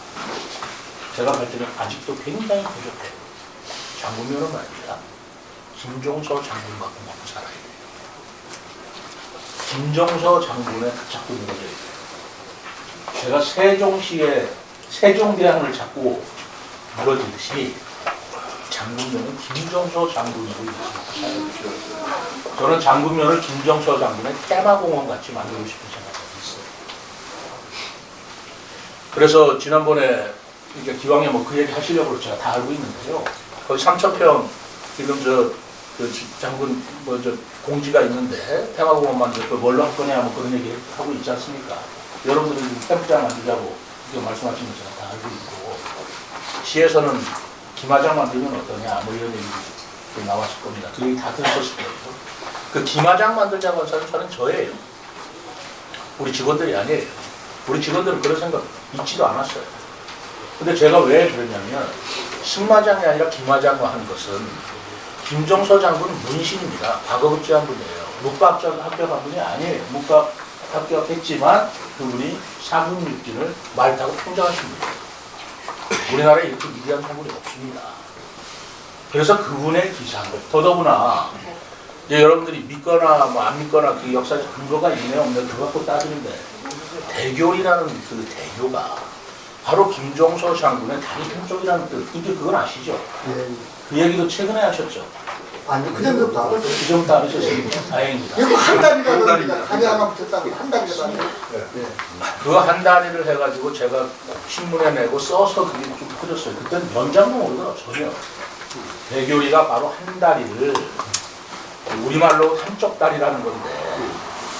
제가 볼 때는 아직도 굉장히 부족해요. 장군면은 말입니다. 김종서 장군 갖고 먹고 살아야 돼요. 김종서 장군의 그 자꾸 무너져 있어요. 제가 세종시의 세종대왕을 자꾸 무너지듯이 장군면은 김종서 장군으로 먹고 살아야 돼요. 저는 장군면을 김종서 장군의 테마공원 같이 만들고 싶은 생각이 있어요. 그래서 지난번에 이제 기왕에 뭐 그 얘기 하시려고 제가 다 알고 있는데요. 거기 3,000평 지금 그 장군 공지가 있는데 테마공원 만들 거 뭘로 할 거냐 뭐 그런 얘기 하고 있지 않습니까? 여러분들이 지금 캠프장 만들자고 말씀하신 거 제가 다 알고 있고 시에서는 김화장 만들면 어떠냐 뭐 이런 얘기 나왔을 겁니다. 그 얘기 다 들으셨을 거예요. 그 김화장 만들자고 한 사람은 저예요. 우리 직원들이 아니에요. 우리 직원들은 그런 생각 있지도 않았어요. 근데 제가 왜 그러냐면 승마장이 아니라 김화장과 하는 것은 김종서 장군은 문신입니다. 과거급제한 분이에요. 묵박 합격한 분이 아니에요. 묵박 합격했지만 그분이 사군육진을 말 타고 통장하신 분이에요. 우리나라에 이렇게 위대한 장군이 없습니다. 그래서 그분의 기사를 더더구나 이제 여러분들이 믿거나 뭐 안 믿거나 그 역사적 근거가 있네요. 없네 그거 갖고 따지는데 대교리라는 그 대교가 바로 김종서 장군의 다리 한쪽이라는 뜻. 이제 그건 아시죠? 예. 그 얘기도 최근에 하셨죠? 아니 그 정도부터 알았어요. 그 정도 알으셨으니까 다행입니다. 이거 한 달이라고 다리 하나 붙였다고 한 달이라고. 그 한 다리를 해가지고 제가 신문에 내고 써서 그게 좀 커졌어요. 그때는 연장도 모르더라고요. 전혀. 대교리가 바로 한 다리를 우리말로 한쪽 다리라는 건데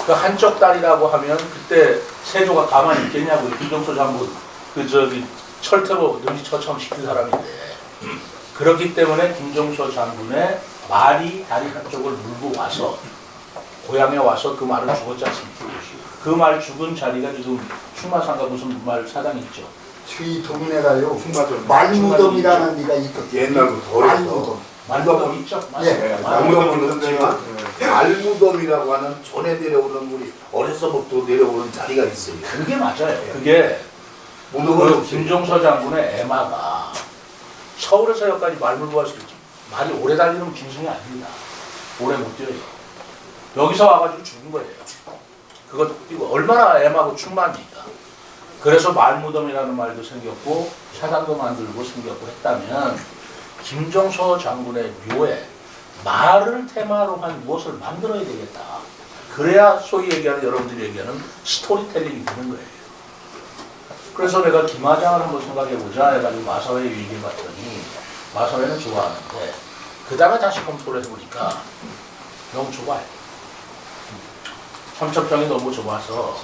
그 한쪽 다리라고 하면 그때 세조가 가만히 있겠냐고 김종서 장군 그 저기 철퇴로 능지처참 시킨 사람인데 그렇기 때문에 김종서 장군의 말이 다리 한쪽을 물고 와서 고향에 와서 그 말을 죽었지 않습니까? 그 말 죽은 자리가 지금 충마산가 무슨 말 사당이 있죠. 저희 동네가요. 충마전. 말무덤이라는 데가 있거든요. 옛날부터 말무덤. 말무덤 있죠? 예. 말무덤은 없지만 알무덤이라고 하는 전에 내려오는 우리 어려서부터 내려오는 자리가 있어요. 그게 맞아요. 그게 그 김종서 장군의 애마가 서울에서 여기까지 말 물고 왔을 때 말이 오래 달리는 짐승이 아닙니다. 오래 못 뛰어요. 여기서 와가지고 죽은 거예요. 그것도 뛰고 얼마나 애마고 충만합니까? 그래서 말무덤이라는 말도 생겼고 사당도 만들고 생겼고 했다면 김종서 장군의 묘에 말을 테마로 한 무엇을 만들어야 되겠다. 그래야 소위 얘기하는 여러분들이 얘기하는 스토리텔링이 되는 거예요. 그래서 내가 김하장을 한번 생각해보자 해가지고 마사회 얘기해봤더니 마사회는 좋아하는데 그 다음에 다시 검토를 해보니까 너무 좁아요. 삼천평이 너무 좁아서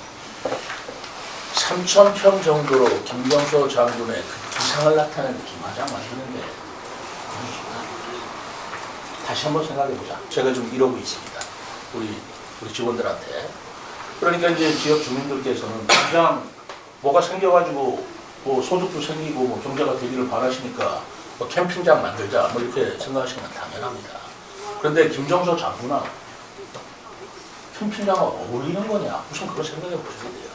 3,000평 정도로 김종서 장군의 그 기상을 나타내는 김하장 만드는데 너무 좋다. 다시 한번 생각해보자. 제가 좀 이러고 있습니다. 우리 직원들한테. 그러니까 이제 지역 주민들께서는 당장 뭐가 생겨가지고 뭐 소득도 생기고 뭐 경제가 되기를 바라시니까 뭐 캠핑장 만들자 뭐 이렇게 생각하시는 건 당연합니다. 그런데 김종서 장군하고 캠핑장과 어울리는 거냐? 우선 그걸 생각해 보셔야 돼요.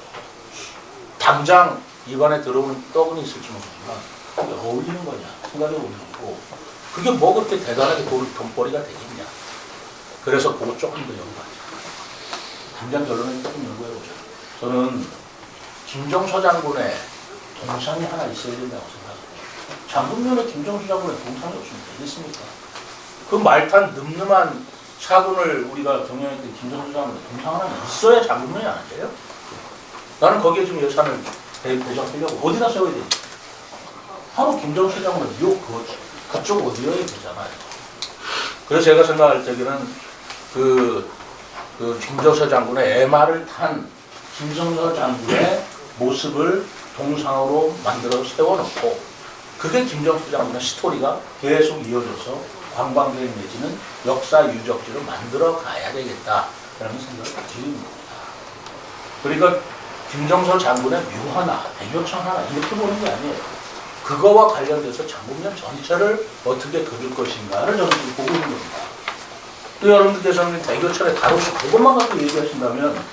당장 입안에 들어오는 떡은 있을지 모르지만 그게 어울리는 거냐? 생각해 보는 거고 그게 뭐 그렇게 대단하게 돈벌이가 되겠냐? 그래서 그거 조금 더 연구하자. 당장 결론은 조금 연구해보자. 저는 김종서 장군의 동상이 하나 있어야 된다고 생각합니다. 장군면에 김종서 장군의 동상이 없으면 되겠습니까? 그 말탄 늠름한 사군을 우리가 경영했던 김종서 장군의 동상 하나 있어야 장군면이 안 돼요? 나는 거기에 좀 예산을 배정하려고 어디다 세워야 되지? 바로 김종서 장군의 묘 그쪽 어디여야 되잖아요. 그래서 제가 생각할 적에는 그 김종서 장군의 애마를 탄 김종서 장군의 모습을 동상으로 만들어 세워놓고 그게 김종서 장군의 스토리가 계속 이어져서 관광객 내지는 역사 유적지를 만들어 가야 되겠다라는 생각을 가지고 있는 겁니다. 그러니까 김종서 장군의 묘 하나, 대교청 하나 이렇게 보는 게 아니에요. 그거와 관련돼서 장군면 전체를 어떻게 그릴 것인가를 저는 지금 보고 있는 겁니다. 또 여러분들께서는 대교천의 가로수 그것만 갖고 얘기하신다면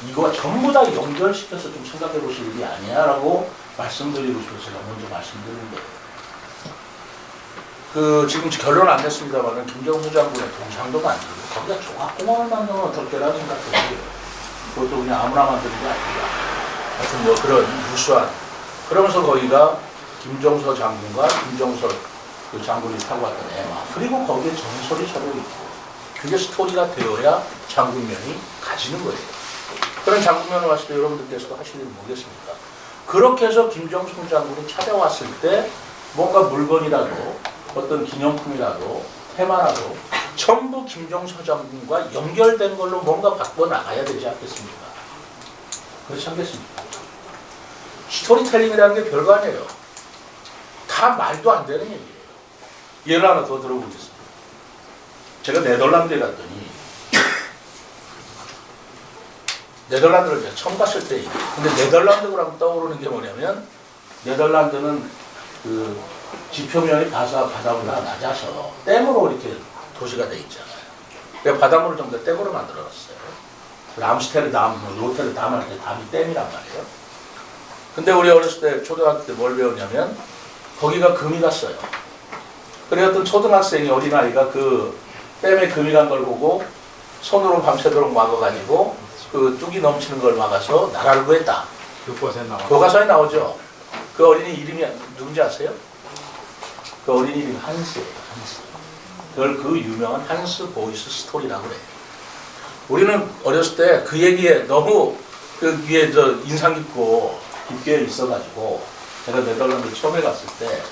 이거 전부 다 연결시켜서 좀 생각해 보실 일이 아니야 라고 말씀드리고 싶어서 제가 먼저 말씀드리는 거예요. 지금 결론 안 냈습니다만 김종서 장군의 동상도 만들고 거기다 종합공원을 만들면 어떨까라는 생각도 들어요. 그것도 그냥 아무나 만드는 게 아니라 하여튼 뭐 그런 유수한 그러면서 거기가 김종서 장군과 김종서 그 장군이 타고 왔던 애마 그리고 거기에 전설이 서로 있고 그게 스토리가 되어야 장군면이 가지는 거예요. 그런 장군면을 왔을 때 여러분들께서도 하실 일은 뭐겠습니까? 그렇게 해서 김종서 장군이 찾아왔을 때 뭔가 물건이라도 어떤 기념품이라도 테마라도 전부 김종서 장군과 연결된 걸로 뭔가 바꿔 나가야 되지 않겠습니까? 그렇지 않겠습니까? 스토리텔링이라는 게 별거 아니에요. 다 말도 안 되는 얘기예요. 예를 하나 더 들어보겠습니다. 제가 네덜란드에 갔더니 네덜란드를 제가 처음 갔을 때 근데 네덜란드라고 떠오르는 게 뭐냐면 네덜란드는 그 지표면이 바다보다 낮아서 댐으로 이렇게 도시가 돼 있잖아요. 그러니까 바닷물을 전부 다 댐으로 만들어놨어요. 암스테르담, 로테르담 할 때 담이 댐이란 말이에요. 근데 우리 어렸을 때 초등학교 때 뭘 배웠냐면 거기가 금이 갔어요. 그래 어떤 초등학생이 어린아이가 그 댐에 금이 간 걸 보고 손으로 밤새도록 막아가지고 그 뚝이 넘치는 걸 막아서 나라를 구했다. 교과서에 나오죠. 그 어린이 이름이 누군지 아세요? 그 어린이 이름이 한스예요. 한스. 그걸 그 유명한 한스 보이스 스토리라고 해요. 우리는 어렸을 때 그 얘기에 너무 그 위에 저 인상 깊고 깊게 있어가지고 제가 네덜란드 처음에 갔을 때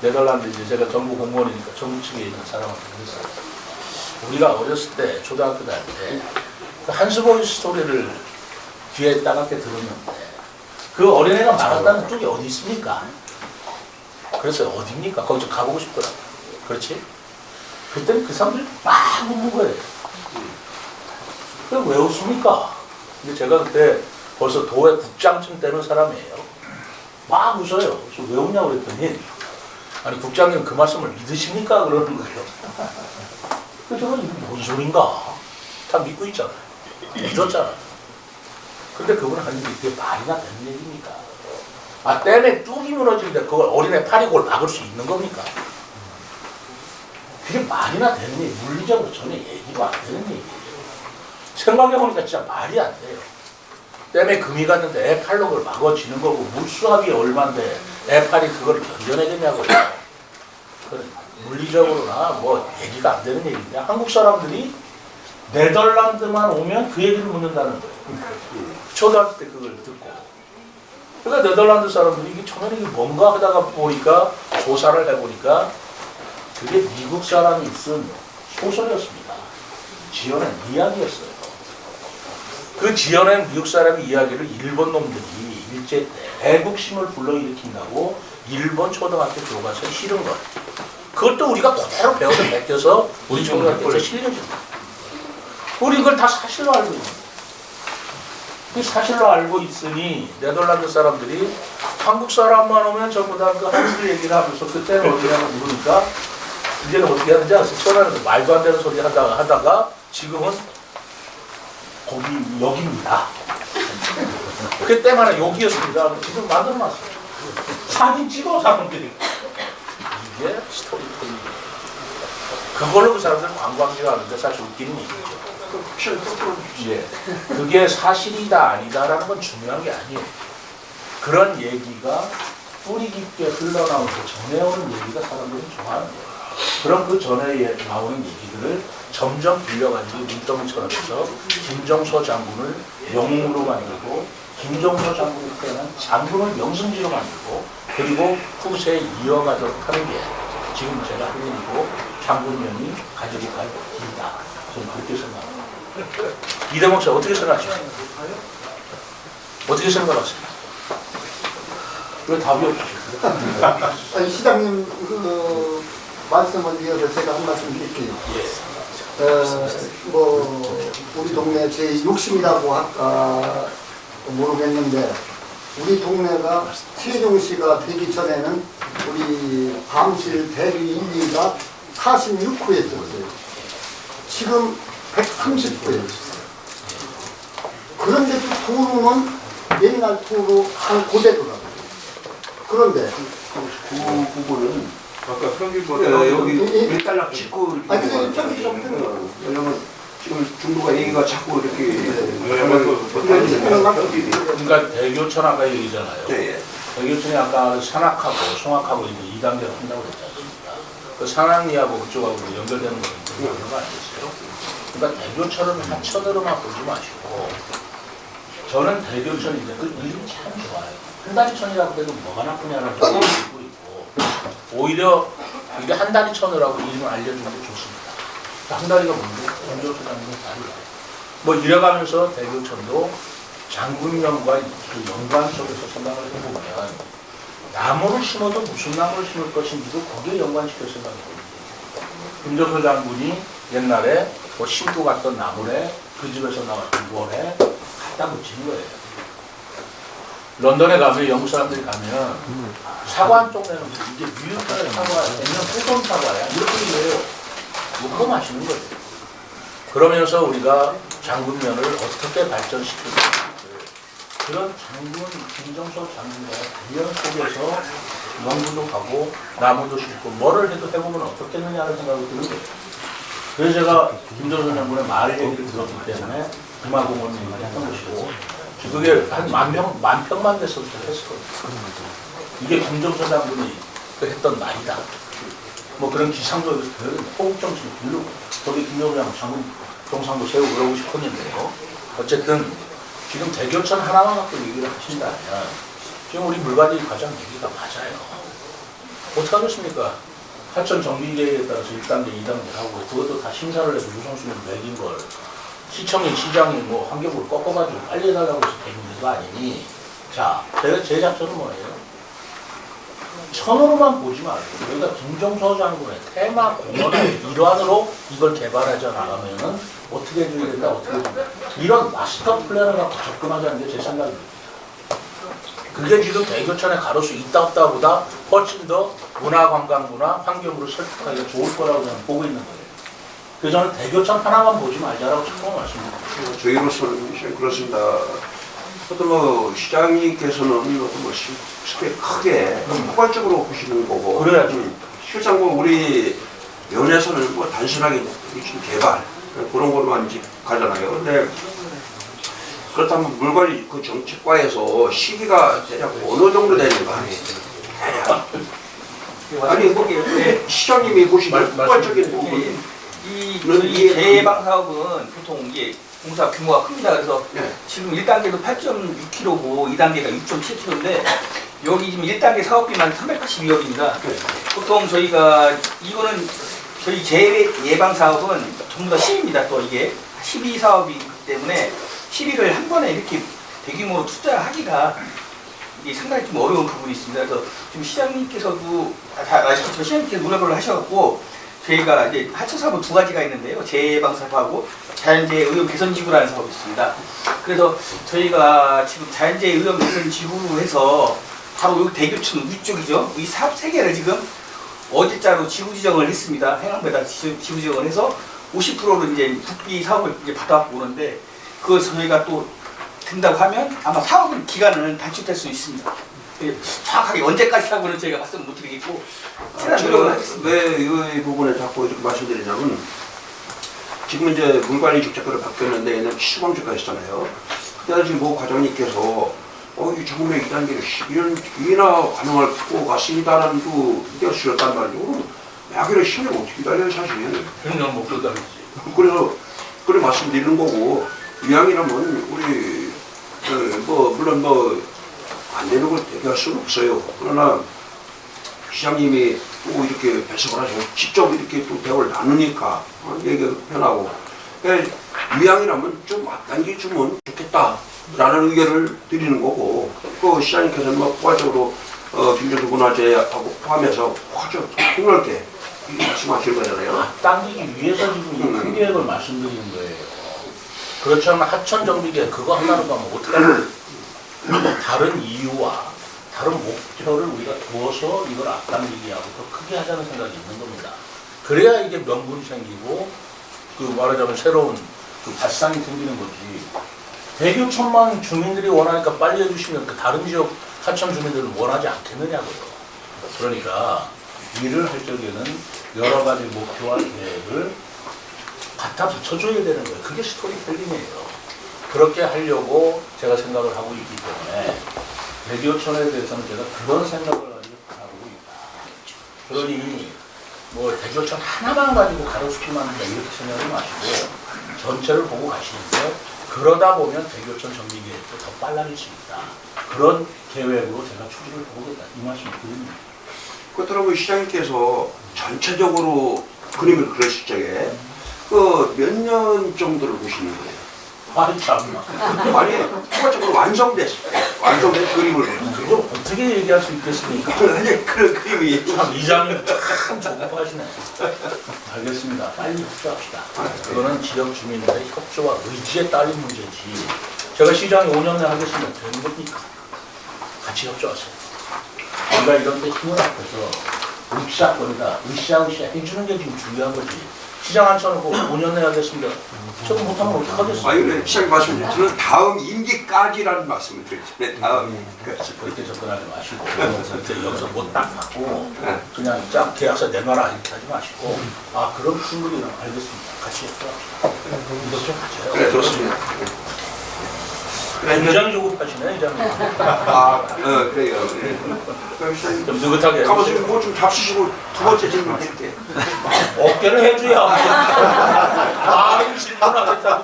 네덜란드 이제 제가 정부 공무원이니까 정부 측에 있는 사람한테 그랬어요. 우리가 어렸을 때 초등학교 다닐 때 그 한스보이 스토리를 귀에 따갑게 들었는데 그 어린애가 말았다는 쪽이 어디 있습니까? 그래서 어디입니까? 거기 좀 가보고 싶더라고요. 그렇지? 그때는 그 사람들이 막 웃는 거예요. 그럼 왜 웃습니까? 근데 제가 그때 벌써 도회 국장쯤 되는 사람이에요. 막 웃어요. 그래서 왜 웃냐고 그랬더니 아니 국장님 그 말씀을 믿으십니까? 그러는 거예요. 그래서 제가 이게 뭔 소린가? 다 믿고 있잖아요. 믿었잖아요. 근데 그분은 하는 게 그게 말이나 되는 얘기입니까? 아 댐에 뚝이 무너지는데 그걸 어린애 파리골 막을 수 있는 겁니까? 그게 말이나 되는 얘기, 물리적으로 전혀 얘기가 안 되는 얘기예요. 생각해보니까 진짜 말이 안 돼요. 댐에 금이 갔는데 애 팔로 그걸 막아지는 거고 물수압이 얼만데 애 팔이 그걸 견뎌내겠냐고요. 물리적으로나 뭐 얘기가 안 되는 얘기인데 한국 사람들이 네덜란드만 오면 그 얘기를 묻는다는 거예요. 초등학교 때 그걸 듣고. 그러니까 네덜란드 사람들이 이게 처음에 이게 뭔가 하다가 보니까 조사를 해보니까 그게 미국 사람이 쓴 소설이었습니다. 지어낸 이야기였어요. 그 지어낸 미국 사람의 이야기를 일본 놈들이 일제 때 애국심을 불러일으킨다고 일본 초등학교 교과서에 실은 거예요. 그것도 우리가 그대로 배워서 맡겨서 우리 초등학교에서 실려줍니다. 우리 이걸 다 사실로 알고 있는 거예요. 그 사실로 알고 있으니 네덜란드 사람들이 한국 사람만 오면 전부 다 그 한글 얘기를 하면서 그때는 어떻게 하냐고 물으니까 이제는 어떻게 하는지 아세요? 처음에는 말도 안 되는 소리 하다가 지금은 거기 여기입니다. 그때만은 여기였습니다. 지금 만들어놨어요. 사진 찍어 사람들이. 이게 스토리텔링. 그걸로 그 사람들 관광지 가는데 사실 웃기는 얘기죠. 예. 그게 사실이다 아니다라는 건 중요한 게 아니에요. 그런 얘기가 뿌리 깊게 흘러나오고 전해오는 얘기가 사람들이 좋아하는 거예요. 그럼 그 전에 나오는 얘기들을 점점 빌려가지고 눈덩이처럼 해서 김종서 장군을 영웅으로 만들고 김종서 장군을 태어난 장군을 명승지로 만들고 그리고 후세에 이어가도록 하는 게 지금 제가 하는 일이고 장군명이 가지고 갈 길이다. 저는 그렇게 생각합니다. 이대목 씨 어떻게 생각하십니까? 어떻게 생각하십니까? 왜 답이 없으실까요? 아니, 시장님 그 말씀을 이어서 제가 한 말씀 드릴게요. 뭐 우리 동네 제 욕심이라고 할까 모르겠는데 우리 동네가 세종시가 되기 전에는 우리 밤실 대리 1, 2가 46호였었어요. 지금 130호였어요. 그런데도 도로는 옛날 도로 한 고대로라고요. 그런데 그 부분은 아까 평균보다 여기 1달러 찍고 이렇게 아니, 되는 저기 거죠. 좀 뜨는 거. 왜냐면 지금 중도가 얘기가 자꾸 이렇게 그러니까 대교천 아까 얘기잖아요. 네. 대교천이 아까 산악하고 송악하고 이제 2단계로 한다고 그랬지 않습니까? 그 산악리하고 그쪽하고 연결되는 거는 그런 거 아니겠어요? 그러니까 대교천을 하천으로만 보지 마시고 저는 대교천인데 그 이름이 참 좋아요. 한다리천이라고 해도 뭐가 나쁘냐라는 생각을 갖고 있고 오히려 이게 한다리천이라고 이름을 알려주는 게 좋습니다. 한다리가 뭔데? 대교천이라는 건 다리가. 뭐 이래가면서 대교천도 장군명과 그 연관 속에서 생각을 해보면 나무를 심어도 무슨 나무를 심을 것인지도 거기에 연관시켜 생각해보면 김종서 장군이 옛날에 뭐 심고 갔던 나무에 그 집에서 나왔던 원에 갖다 붙이는 거예요. 런던에 가면 영국 사람들이 가면 사과 한 쪽에는 이게 미국의 사과야, 아니면 호돈 사과야 이렇게 얘기해요. 그거 마시는 거예요. 그러면서 우리가 장군면을 어떻게 발전시킬 수 있을지 그런 장군, 김종서 장군의 대련 속에서 연구도 하고 나무도 심고 뭐를 해도 해보면 어떻겠느냐는 생각이 드는 거예요. 그래서 제가 김종서 장군의 말 얘기를 들었기 때문에 금화공원 얘기를 했던 것이고 그게 한 만 평만 됐을 때 했을 거예요. 이게 김종서 장군이 했던 말이다. 뭐 그런 기상도 호국정신을 부르고 거기 김종서 장군 동상도 세우고 그러고 싶었는데요. 어쨌든 지금 대교천 하나만 갖고 얘기를 하신다면 지금 우리 물관이 가장 얘기가 맞아요. 어떡하겠습니까? 하천 정비 계획에 따라서 1단계, 2단계 하고 그것도 다 심사를 해서 유성수는 매긴 걸 시청이 시장이 뭐 환경을 꺾어가지고 빨리 해달라고 해서 되는 거 아니니. 자, 제 작전은 뭐예요? 천으로만 보지 말고 여기가 김종서 장군의 테마 공헌의 일환으로 이걸 개발하자 나가면은 어떻게 해줘야 된다, 어떻게 해야 된다. 이런 마스터 플랜을 갖고 접근하자는 게 제 생각입니다. 그게 지금 대교천의 가로수 있다 없다 보다 훨씬 더 문화관광부나 환경으로 설득하기가 좋을 거라고 저는 보고 있는 거예요. 그래서 저는 대교천 하나만 보지 말자라고 처음 말씀드립니다. 저희로서는 그렇습니다. 어떤 뭐 시장님께서는 어떤 뭐 쉽게 크게 포괄적으로 보시는 거고, 그래야죠. 실상 뭐 우리 면에서는 뭐 단순하게 지금 개발 그런 걸로만 이제 가잖아요. 근데 그렇다면 물관리 그 정책과에서 시기가 대략 어느 정도 되는가? 아니 뭐 시장님이 보시는 포괄적인 부분. 이 재예방 사업은 보통 이게 공사 규모가 큽니다. 그래서 네. 지금 1단계도 8.6km고 2단계가 6.7km인데 여기 지금 1단계 사업비만 382억입니다. 네. 보통 저희가 이거는 저희 재예방 사업은 전부 다 10입니다. 또 이게 12 사업이기 때문에 12를 한 번에 이렇게 대규모로 투자하기가 이게 상당히 좀 어려운 부분이 있습니다. 그래서 지금 시장님께서도 아시겠지만 시장님께서 노력을 하셔갖고 저희가 이제 하청 사업은 두 가지가 있는데요. 재예방 사업하고 자연재해 의료 개선 지구라는 사업이 있습니다. 그래서 저희가 지금 자연재해 의료 개선 지구로 해서 바로 여기 대교천 위쪽이죠. 이 사업 세 개를 지금 어제자로 지구 지정을 했습니다. 해남에다 지구 지정을 해서 50%를 이제 국비 사업을 이제 받아갖고 오는데 그걸 저희가 또 된다고 하면 아마 사업은 기간은 단축될 수 있습니다. 정확하게 언제까지 하고는 저희가 말씀 못 드리겠고 최대한 노력을 하겠습니다. 왜 이 부분에 자꾸 이렇게 말씀드리냐면 지금 이제 물관리 정책으로 바뀌었는데 옛날 시범적가 했잖아요. 그때 지금 모 과장님께서 이 정부의 2단계를 12년 뒤나 가능할 것 같습니다라는 그 이게 쓰였단 말이죠. 야기를 10년 어떻게 기다려요 사실. 그냥 못 그러다니지. 그래서 그래 말씀드리는 거고 이왕이라면 우리 뭐 물론 뭐 안 되는 걸 얘기할 수는 없어요. 그러나 시장님이 또 이렇게 배석을 하시고 직접 이렇게 또 대화를 나누니까 얘기가 편하고 그러니까 이왕이라면 좀 앞당겨 주면 좋겠다라는 의견을 드리는 거고 그 시장님께서는 뭐 포괄적으로 김정수 문화재하고 포함해서 아주 폭넓게 말씀하실 거잖아요. 앞당기기 위해서 지금 이 큰 계획을 말씀드리는 거예요. 그렇지 않으면 하천 정비계 그거 하나로 가면 어떡하냐. 다른 이유와 다른 목표를 우리가 두어서 이걸 앞당기기 하고 더 크게 하자는 생각이 있는 겁니다. 그래야 이게 명분이 생기고 그 말하자면 새로운 그 발상이 생기는 거지. 대교천만 주민들이 원하니까 빨리 해주시면 그 다른 지역 하천 주민들은 원하지 않겠느냐고요. 그러니까 일을 할 적에는 여러 가지 목표와 계획을 갖다 붙여줘야 되는 거예요. 그게 스토리텔링이에요. 그렇게 하려고 제가 생각을 하고 있기 때문에 대교천에 대해서는 제가 그런 생각을 가지고 바라보고 있다. 그러니 뭐 대교천 하나만 가지고 가로수길만 한다 이렇게 생각하지 마시고 전체를 보고 가시는데 그러다 보면 대교천 정비 계획도 더 빨라질 수 있다. 그런 계획으로 제가 추진을 해보겠다. 이 말씀을 드립니다. 그렇더라고요. 시장님께서 전체적으로 그림을 그렸을 적에 그 몇 년 정도를 보시는 거예요? 아니 참나. 아니 포괄적으로 완성된 그림을 보는 그걸 거예요. 어떻게 얘기할 수 있겠습니까? 아니 그런 그림이 참 이장님 참 조급하시네. 알겠습니다. 빨리 협조합시다. 그거는 지역 주민들의 협조와 의지에 딸린 문제지. 제가 시장이 5년 내에 하겠으면 되는 겁니까? 같이 협조하세요. 우리가 이런 데 힘을 합해서 으쌰거리다 해주는 게 지금 중요한 거지. 시장 앉혀놓고 5년 내에 하겠습니다. 저거 못하면 어떡하겠어요? 아니 그래 시장님 말씀드렸지만 다음 임기까지라는 말씀을 드렸잖아요. 다음 임기까지. 그렇게 접근하지 마시고 그렇게 여기서 못 딱 받고 그냥 쫙 계약서 내놔라 이렇게 하지 마시고 아 그럼 충분히 알겠습니다. 같이 협조합시다. 이것 좀 가져요. 그래 좋습니다. 굉장히 조급하시네 이장님. 그래요. 그럼 시장님 좀 느긋하게 가만히 해주세요. 뭐좀 잡수시고 두 번째 질문 드릴게요. 어깨를 해줘야 아 질문하겠다고.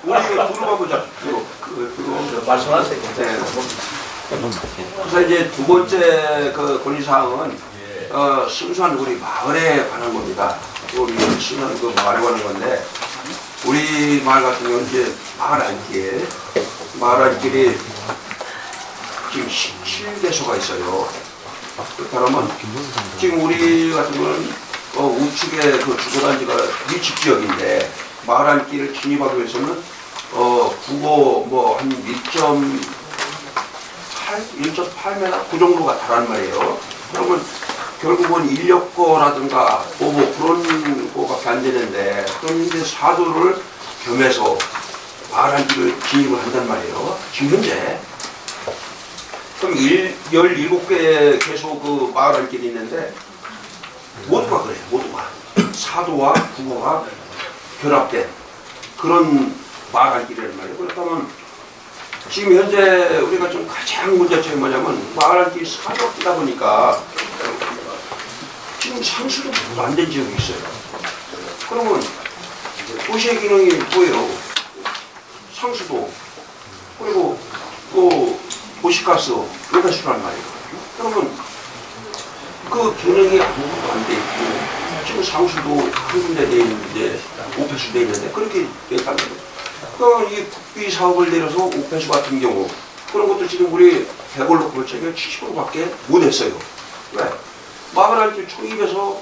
우리 이거 들어가보자. 말씀하세요. 네. 그래서 이제 두 번째 그 건의사항은 순수한 우리 마을에 관한 겁니다. 우리 순수한 그 마을에 관한 건데 우리 마을 같은 경우는 이제 마을 안길이 지금 17개소가 있어요. 그렇다면 지금 우리 같은 경우는 우측에 그 주거단지가 밀집 지역인데 마을 안길을 진입하기 위해서는 국어 뭐 한 1.8m 그 정도가 다란 말이에요. 그러면 결국은 인력거라든가 뭐 그런 거밖에 안 되는데 그럼 이제 사도를 겸해서 마을 안길을 진입을 한단 말이에요. 지금 현재 그럼 17개 계속 그 마을 안길이 있는데 모두가 그래요. 모두가 사도와 국어가 결합된 그런 마을 안길이란 말이에요. 그렇다면 지금 현재 우리가 좀 가장 문제점이 뭐냐면 마을 안길이 사도끼다 보니까 지금 상수도 안 된 지역이 있어요. 그러면 도시의 기능이 뭐예요? 상수도 그리고 또 도시가스 외가수란 말이에요. 그러면 그 기능이 아무것도 안 돼 있고 지금 상수도 한 군데 돼 있는데 오폐수 돼 있는데 그렇게 됐다는 거예요. 그러니까 이 국비 사업을 내려서 오폐수 같은 경우 그런 것도 지금 우리 대골로 볼적에 70%밖에 못 했어요. 왜? 마을 안길 초입에서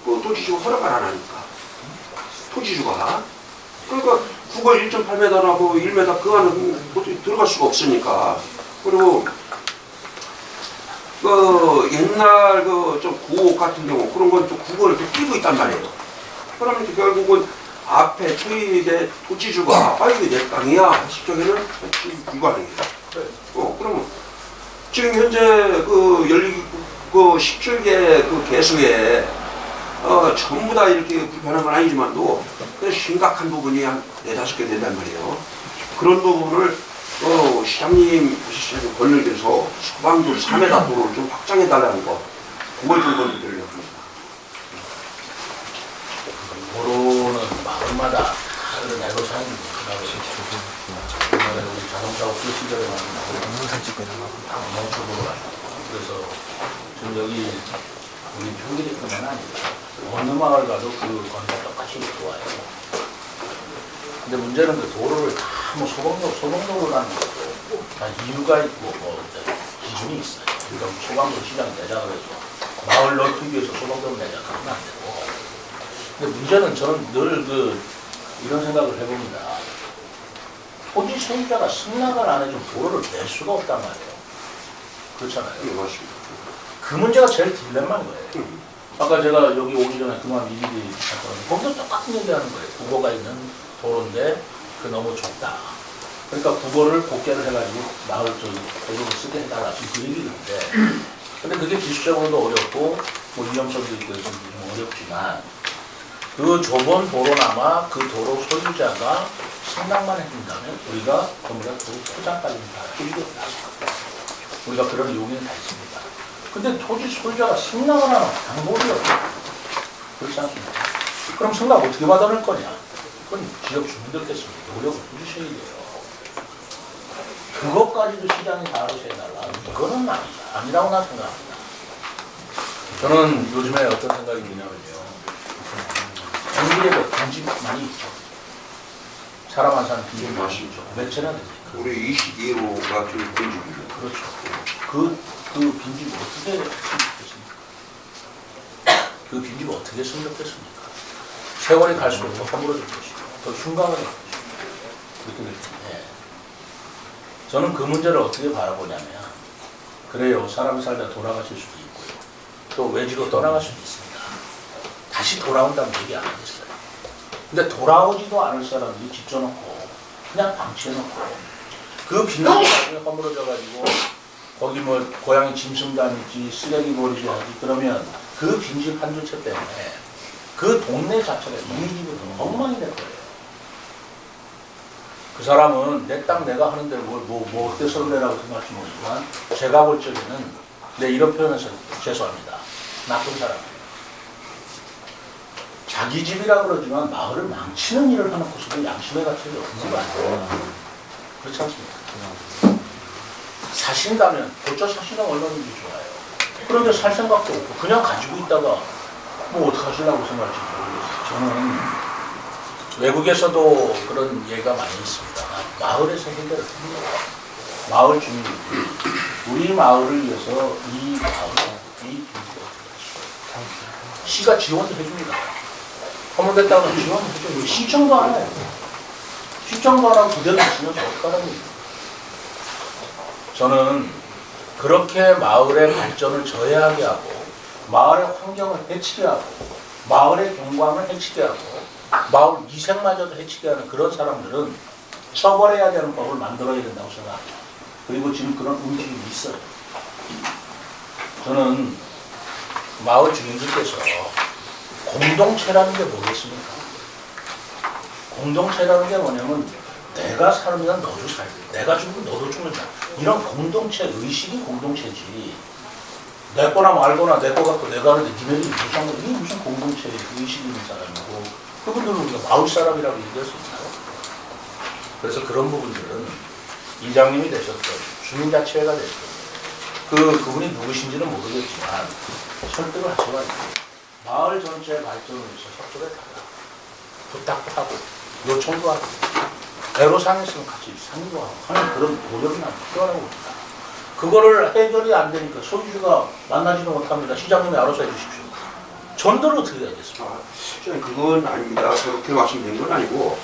그 토지주가 허락을 안 하니까 토지주가 그러니까 국어 1.8m나 그 1m 그 안은 어떻게 들어갈 수가 없으니까 그리고 그 옛날 그 좀 구옥 같은 경우 그런 건 좀 국어를 좀 끼고 있단 말이에요. 그러면 결국은 앞에 초입에 토지주가 이게 내 땅이야 싶적에는 불가능해요. 그러면 지금 현재 그 17개 그 개수에 전부 다 이렇게 불편한 건 아니지만도 심각한 부분이 한 4-5개 된단 말이에요. 그런 부분을 시장님 보시기에 권력에서 소방도 3m 도로를 좀 확장해달라는 거 그걸 좀 건드리려고 합니다. 도로는 마을마다 그런 애로사항이 있더라고요. 옛날에 우리 자동차 없을 시절에 멈춰보러 그래서 지금 여기 우리 평균이뿐만 아니라 어느 마을 가도 그 건가 똑같이 좋아요. 근데 문제는 그 도로를 다 뭐 소방도로 하는 것도 다 이유가 있고 기준이 있어요. 그러니까 소방도 시장 내자 그래서 마을 넓히기 위해서 소방도로 내자 그러면 안 되고. 근데 문제는 저는 늘 이런 생각을 해봅니다. 토지 소유자가 승낙을 안 해준 도로를 낼 수가 없단 말이에요. 그렇잖아요. 네, 맞습니다. 그 문제가 제일 딜레마인 거예요. 아까 제가 여기 오기 전에 그만 일일이 했거든요. 거기도 똑같은 얘기 하는 거예요. 국어가 있는 도로인데 그 너무 좁다. 그러니까 국어를 복개를 해가지고 마을 쪽에 도로를 쓰게 해달라. 지금 그 얘기인데. 근데 그게 기술적으로도 어렵고 뭐 위험성도 있고 해서 좀 어렵지만 그 좁은 도로나마 그 도로 소유자가 승낙만 해준다면 우리가 건물에 도로 포장까지 다 해주겠다. 우리가 그런 용의는 다 있습니다. 근데 토지 소유자가 승낙을 하는 방법이 없어요. 그렇지 않습니까? 그럼 승낙 어떻게 받아낼 거냐? 그건 지역 주민들께서 노력을 해주셔야 돼요. 그것까지도 시장이 다 알아서 해달라. 이거는 아니라고 나 생각합니다. 저는 요즘에 어떤 생각이 드냐면요. 경기도에 빈집 많이 있죠. 사람 한 사람 빈집 많이 있죠. 몇 채나 됩니까? 우리 22호가 좀 빈집이죠. 그렇죠. 그 빈집 어떻게 승격했습니까? 그 빈집 어떻게 승격했습니까? 세월이 갈수록 더 허물어질 것이고 더 흉가가 될 것이고 그렇게 될 텐데 저는 그 문제를 어떻게 바라보냐면 그래요. 사람이 살다 돌아가실 수도 있고요. 또 외지로 떠나갈 수도 있습니다. 다시 돌아온다는 얘기 안 하겠어요. 근데 돌아오지도 않을 사람들이 집져놓고 그냥 방치해놓고 그 빈집이 나중에 허물어져가지고 거기 뭐 고양이 짐승 다니지 쓰레기 버리지 하지 그러면 그 빈집 한두 채 때문에 그 동네 자체가 이미지가 엉망이 될 거예요. 그 사람은 내 땅 내가 하는데 뭐 어때서 그래라고 생각할지 모르지만 제가 볼 적에는 이런 표현에서 죄송합니다. 나쁜 사람이에요. 자기 집이라 그러지만 마을을 망치는 일을 해놓고서도 양심의 가책이 없는 거 아니에요. 그렇지 않습니까? 사신다면 고쳐 사시면 얼마든지 좋아요. 그런데 살 생각도 없고 그냥 가지고 있다가 뭐 어떡하시려고 생각할지 모르겠어요. 저는 외국에서도 그런 예가 많이 있습니다. 마을에서 해결을 합니다. 마을 주민들이 우리 마을을 위해서 이 마을, 이 빈집을 시가 지원도 해줍니다. 허물됐다고 지원을 해줘요. 신청도 안 해요. 신청도 안 하고 그대로 주면 어떡하라는 거예요. 저는 그렇게 마을의 발전을 저해하게 하고 마을의 환경을 해치게 하고 마을의 경관을 해치게 하고 마을 위생마저도 해치게 하는 그런 사람들은 처벌해야 되는 법을 만들어야 된다고 생각합니다. 그리고 지금 그런 움직임이 있어요. 저는 마을 주민들께서 공동체라는 게 뭐겠습니까? 공동체라는 게 뭐냐면 내가 살면 너도 살고 내가 죽으면 너도 죽는다. 이런 공동체 의식이 공동체지. 내 거나 말거나 내 거 갖고 내가 하는데 니네들이 무슨 이게 무슨 공동체 의식이 있는 사람이고 그분들은 우리가 마을 사람이라고 얘기할 수 있나요? 그래서 그런 부분들은 이장님이 되셨던 주민자치회가 됐던 그분이 누구신지는 모르겠지만 설득을 하셔가지고 마을 전체의 발전을 위해서 협조를 달라 부탁도 하고 요청도 하고 애로사항했으면 같이 상의도 하고 하는 그런 노력이 난 필요하다고 봅니다. 그거를 해결이 안 되니까 소유주가 만나지도 못합니다. 시장님이 알아서 해주십시오. 전도를 어떻게 해야겠습니까? 시장님 그건 아닙니다. 그렇게 말씀드린 건 아니고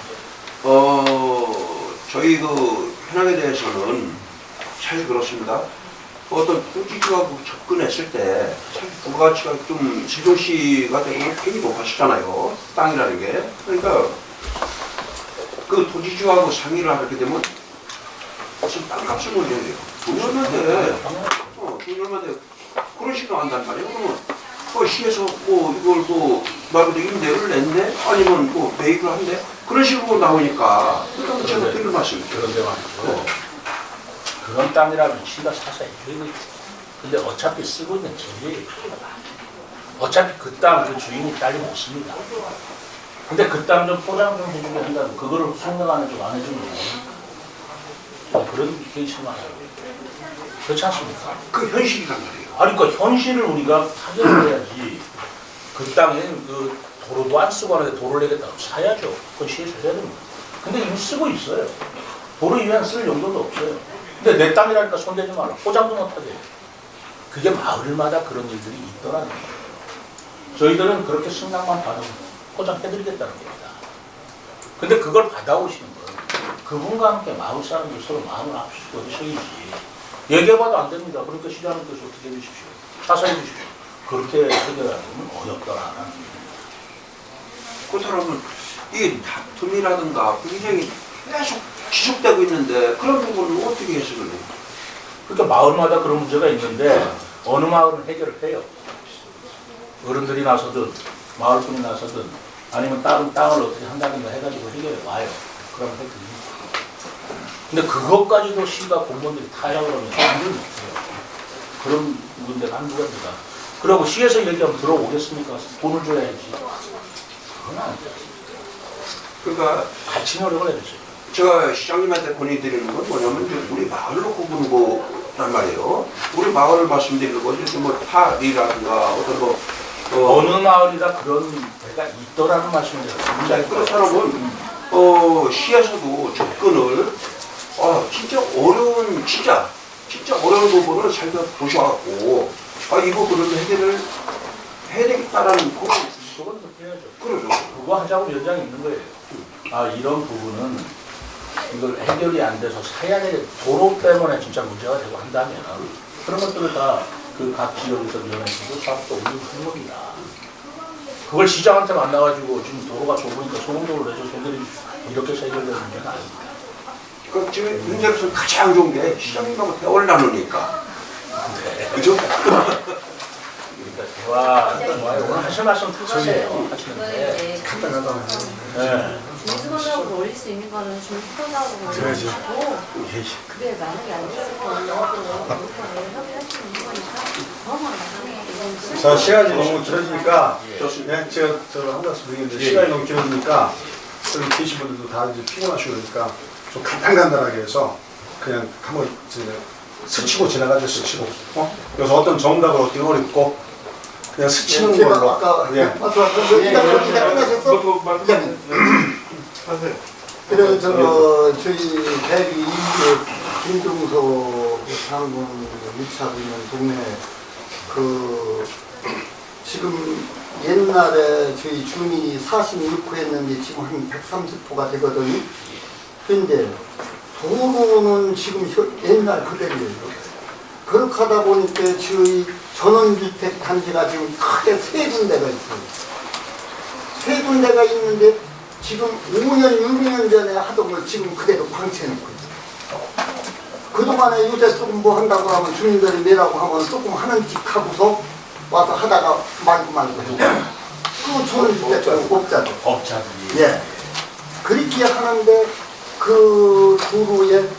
저희 그 현황에 대해서는 사실 그렇습니다. 어떤 토지주하고 접근했을 때 사실 부가가치가 좀 세종시가 되면 굉장히 높아지잖아요. 땅이라는 게. 그러니까 그 토지주하고 상의를 하게 되면 무슨 땅값을 올려야 돼요. 돈이 얼마인데 돈이 얼마인데 그런 식으로 한단 말이에요. 그러면 시에서 뭐 이걸 뭐 나도 임대를 냈네? 아니면 뭐 매입을 한대? 그런 식으로 나오니까 그러니까 제가 드릴 말씀이죠. 그런데 말이죠. 그런 땅이라면 시가 사서 해주겠지. 근데 어차피 쓰고 있는 집이 어차피 그 땅 그 주인이 딸이 못 씁니다. 근데 그 땅 좀 포장 좀 해주게 한다면 그거를 수능 안에 좀 안 해주면 그런 케이스만 하고 그렇지 않습니까? 그 현실이란 말이에요. 아니 그러니까 현실을 우리가 타결을 해야지. 그 땅에 그 도로도 안 쓰고 하는데 도로를 내겠다고 사야죠. 그건 시에서 해야 됩니다. 근데 이미 쓰고 있어요. 도로 위한 쓸 용도도 없어요. 근데 내 땅이라니까 손대지 마라. 포장도 못하게. 그게 마을마다 그런 일들이 있더라는 거예요. 저희들은 그렇게 승낙만 받으면 포장해드리겠다는 겁니다. 근데 그걸 받아오시는 건 그분과 함께 마을 사람들 서로 마음을 합치고 하셔야지. 얘기해봐도 안 됩니다. 그러니까 시장님께서 어떻게 해주십시오. 사사해 주십시오. 그렇게 해결하면 어렵더라. 그 사람은 이 다툼이라든가 굉장히 계속 지속되고 있는데 그런 부분은 어떻게 해석을 해요? 그러니까 마을마다 그런 문제가 있는데 어느 마을은 해결을 해요. 어른들이 나서든 마을분이 나서든 아니면 다른 땅을 어떻게 한다든가 해가지고 해결해 와요. 그러면 해결입니다. 근데 그것까지도 시가 공무원들이 타협을 하면 안 돼요. 그런 문제가 한두 가지가. 그리고 시에서 얘기하면 들어오겠습니까? 돈을 줘야지. 그건 안 돼요. 그러니까 같이 노력을 해주세요. 제가 시장님한테 건의드리는 건 뭐냐면 이제 우리 마을로 꼽은 거란 말이에요. 우리 마을을 말씀드리는 거지. 뭐 파리라든가 어떤 뭐 어느 마을이다 그런 데가 있더라는 말씀이에요. 그렇다면 시에서도 접근을 진짜 어려운 진짜 어려운 부분을 살펴보셔갖고 이 부분을 해결을 해야 되겠다라는 그건 그렇게 해야죠. 그러죠. 그거 하자고 연장이 있는 거예요. 이런 부분은 이걸 해결이 안 돼서 사야 될 도로 때문에 진짜 문제가 되고 한다면 그런 것들을 다 그 각 지역에서 위원회에서도 사업도 올리는 겁니다. 그걸 시장한테 만나가지고 지금 도로가 좁으니까 소금도로 내줘 해결이 이렇게 해서 해결되는 문제는 아닙니다. 그 지금 문제로서 가장 좋은 게 시장님하고 대화를 나누니까. 그죠? 그러니까 대화 오늘 하실 말씀 하세요. 하시는데 간단하다. 네. 주민수건하고 올릴 수 있는 거는 주민수건하고 올리시고 그게 만약에 안 됐을 거는 또 협의할 수 있는 거니까 그것만 나가는 자, 시간이 너무 길어지니까 제가 한 말씀 드리겠는데 시간이 너무 길어지니까 여기 계신 분들도 다 이제 피곤하시고 그러니까 좀 간단하게 해서 그냥 한번 스치고 지나가죠. 스치고 그래서 어떤 정답을 얻기 어렵고 그냥 스치는 걸로 아까 예. 일단 끝내셨어? 하세요. 그래서 저희 대리 김종서 장군 위치하고 있는 동네 그 지금 옛날에 저희 주민이 46호 했는데 지금 한 130호가 되거든요. 근데 도로는 지금 옛날 그대로예요. 그렇게 하다 보니까 저희 전원주택 단지가 지금 크게 3군데가 있어요. 3군데가 있는데 지금 5년, 6년 전에 하던 걸 지금 그대로 방치해놓고 있어요. 그동안에 요새 조금 뭐 한다고 하면 주민들이 내라고 하면 조금 하는 짓 하고서 와서 하다가 말고 해도 그 전원주택 법자들. 법자들이. 예. 그렇게 하는데 그 도로에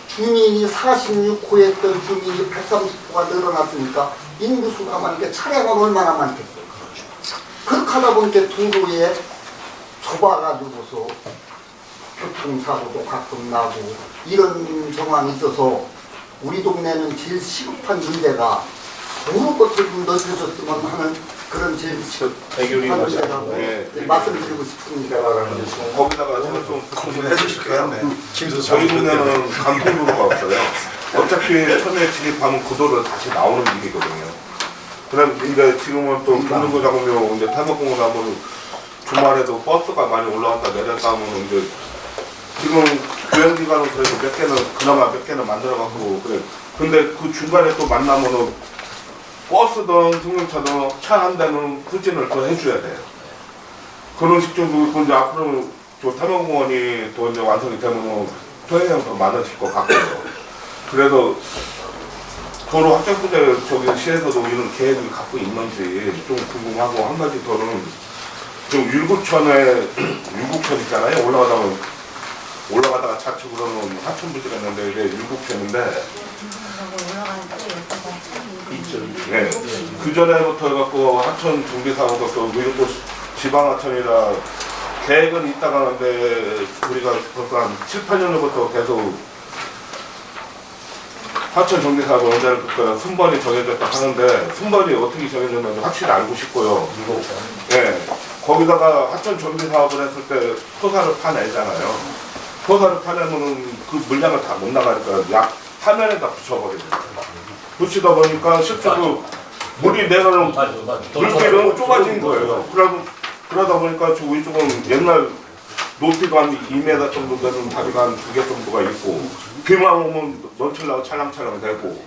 주민이 46호 했던 주민이 130호가 늘어났으니까 인구수가 많으니까 차량은 얼마나 많겠어요. 그렇게 하다 보니까 도로에 좁아가지고서 교통사고도 가끔 나고 이런 정황이 있어서 우리 동네는 제일 시급한 문제가 도로 것을 좀 넓혀줬으면 하는 그런 제일 시급한 문제라고 말씀드리고 싶습니다. 거기다가 저는 좀 해주실까요? 저희 동네는 간편도로가 없어요. 어차피 처음에 진입하면 그 도로 다시 나오는 길이거든요. 그다음 이제 지금은 또 공동도 작업용 이제 탈목공을 하면 주말에도 버스가 많이 올라갔다 내렸다 하면 이제 지금 교행기관은 그래도 몇 개는 그나마 몇 개는 만들어갖고 그래. 근데 그 중간에 또 만나면은 버스든 승용차든 차 한 대는 후진을 더 해줘야 돼요. 그런 식정도 있고 이제 앞으로 저 탐험공원이 또 이제 완성이 되면 통행량도 더 많아질 것 같고요. 그래서 도로 확장 분야 저기 시에서도 이런 계획을 갖고 있는지 좀 궁금하고 한 가지 더는 좀 율곡천 있잖아요. 올라가다가 좌측으로는 하천부지가 있는데 이게 율곡천인데 네. 그 전에부터 해갖고 하천 정비사고가 또 이것도 지방하천이라 계획은 있다가 하는데 우리가 벌써 한 7, 8년 전부터 계속 하천 정비사고 언제부터 순번이 정해졌다 하는데 순번이 어떻게 정해졌는지 확실히 알고 싶고요. 네. 거기다가 하천 정비 사업을 했을 때 토사를 파내잖아요. 토사를 파내면은 그 물량을 다 못 나가니까 약 사면에다 붙여버리죠. 붙이다 보니까 실제로 물이 내려오는 물길은 좁아진 거예요. 그러다 보니까 저 위쪽은 옛날 높이가 한 2m 정도 되는 다리가 한 2개 정도가 있고 비만 오면 넘치려고 찰랑찰랑 되고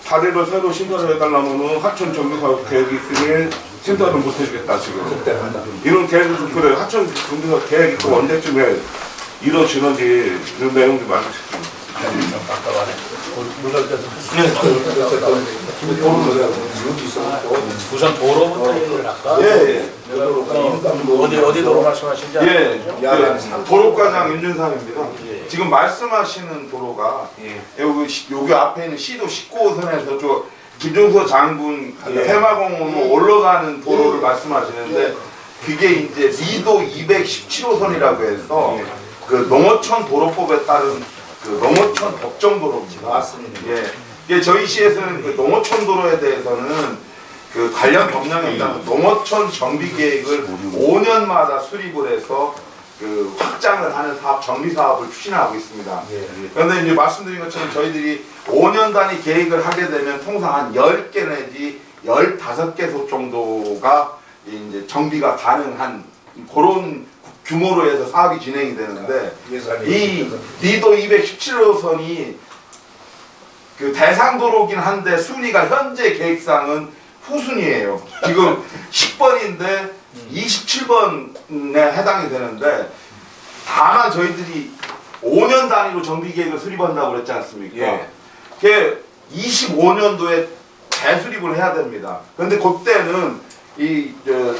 다리를 새로 신설을 해달라면 하천 정비사업 계획이 있으니 신설을 못 해주겠다 지금. 이런 계획에서 그래 하천 정비사업 계획이 또 언제쯤에 이루어지는지 이런 내용들이 많이 싶습니다. 우선 도로부터 얘기를 할까? 예. 어디 도로 말씀하신지 도로과장 윤준상입니다. 지금 말씀하시는 도로가 여기 앞에 있는 시도 19호선에서 저 김종서 장군 테마공원으로 올라가는 도로를 말씀하시는데 그게 이제 리도 217호선이라고 해서 그 농어촌 도로법에 따른 그 농어촌 법정도로입니다. 맞습니다. 예. 이게 저희 시에서는 그 농어촌 도로에 대해서는 그 관련 법령에 따른 농어촌 정비 계획을 5년마다 수립을 해서 그 확장을 하는 사업, 정비 사업을 추진하고 있습니다. 그런데 이제 말씀드린 것처럼 저희들이 5년 단위 계획을 하게 되면 통상 한 10개 내지 15개소 정도가 이제 정비가 가능한 그런 규모로 해서 사업이 진행이 되는데 이 리도 217호선이 그 대상도로긴 한데 순위가 현재 계획상은 후순위예요. 지금 10번인데 27번에 해당이 되는데 다만 저희들이 5년 단위로 정비계획을 수립한다고 그랬지 않습니까? 그게 25년도에 재수립을 해야 됩니다. 그런데 그때는 이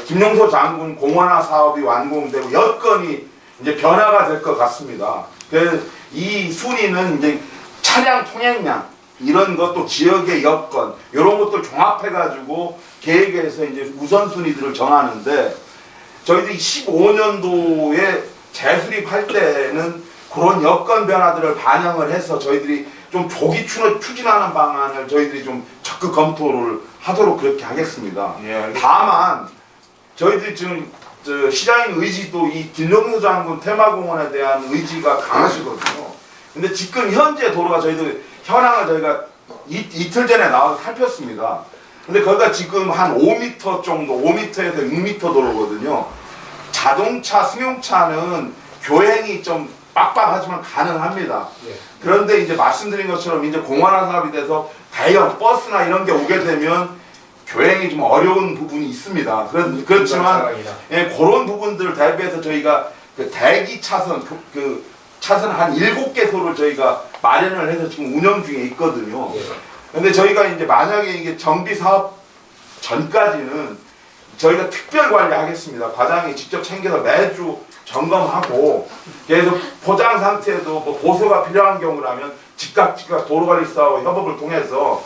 김용서 장군 공원화 사업이 완공되고 여건이 이제 변화가 될 것 같습니다. 그래서 이 순위는 이제 차량 통행량 이런 것도 지역의 여건 이런 것들 종합해가지고 계획에서 이제 우선순위들을 정하는데 저희들이 15년도에 재수립할 때는 그런 여건 변화들을 반영을 해서 저희들이 좀 조기 추진하는 방안을 저희들이 좀 적극 검토를 하도록 그렇게 하겠습니다. 다만 저희들이 지금 저 시장님 의지도 이 김정수 장군 테마공원에 대한 의지가 강하시거든요. 근데 지금 현재 도로가 저희도 현황을 저희가 이틀 전에 나와서 살폈습니다. 근데 거기가 지금 한 5m 정도, 5m에서 6m 도로거든요. 자동차, 승용차는 교행이 좀 빡빡하지만 가능합니다. 그런데 이제 말씀드린 것처럼 이제 공원화 사업이 돼서 대형 버스나 이런 게 오게 되면 교행이 좀 어려운 부분이 있습니다. 그렇지만 예, 그런 부분들을 대비해서 저희가 그 대기 차선, 그 차선 한 7개 소를 저희가 마련을 해서 지금 운영 중에 있거든요. 근데 저희가 이제 만약에 이게 정비 사업 전까지는 저희가 특별 관리하겠습니다. 과장이 직접 챙겨서 매주 점검하고 계속 포장 상태에도 뭐 보수가 필요한 경우라면 즉각 도로관리사와 협업을 통해서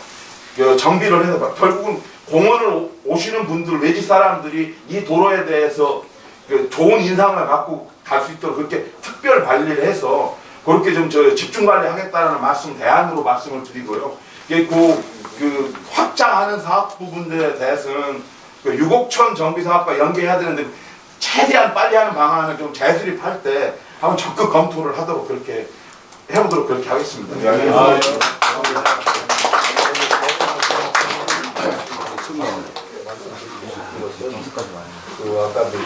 그 정비를 해서 결국은 공원을 오시는 분들 외지 사람들이 이 도로에 대해서 그 좋은 인상을 갖고 갈 수 있도록 그렇게 특별 관리를 해서 그렇게 좀 저 집중 관리하겠다는 말씀 대안으로 말씀을 드리고요. 그 확장하는 사업 부분들에 대해서는 그 유곡천 정비 사업과 연계해야 되는데 최대한 빨리 하는 방안을 좀 재수립할 때 한번 적극 검토를 하도록 그렇게 해보도록 그렇게 하겠습니다. 그 아까 그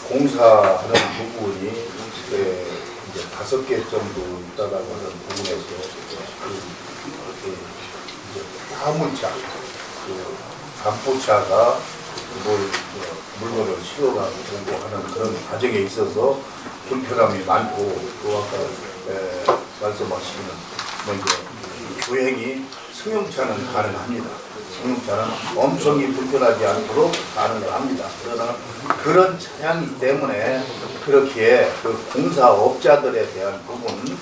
공사하는 부분이 이제 5개 정도 있다라고 하는 부분에서 그 이제 화물차, 그 반포차가 물건을 실어가고 하는 그런 과정에 있어서 불편함이 많고 또 아까 말씀하시는 이제 주행이 승용차는 가능합니다. 승용차는 엄청 불편하지 않도록 가능을 합니다. 그러나 그런 차량이기 때문에 그렇게 그 공사업자들에 대한 부분,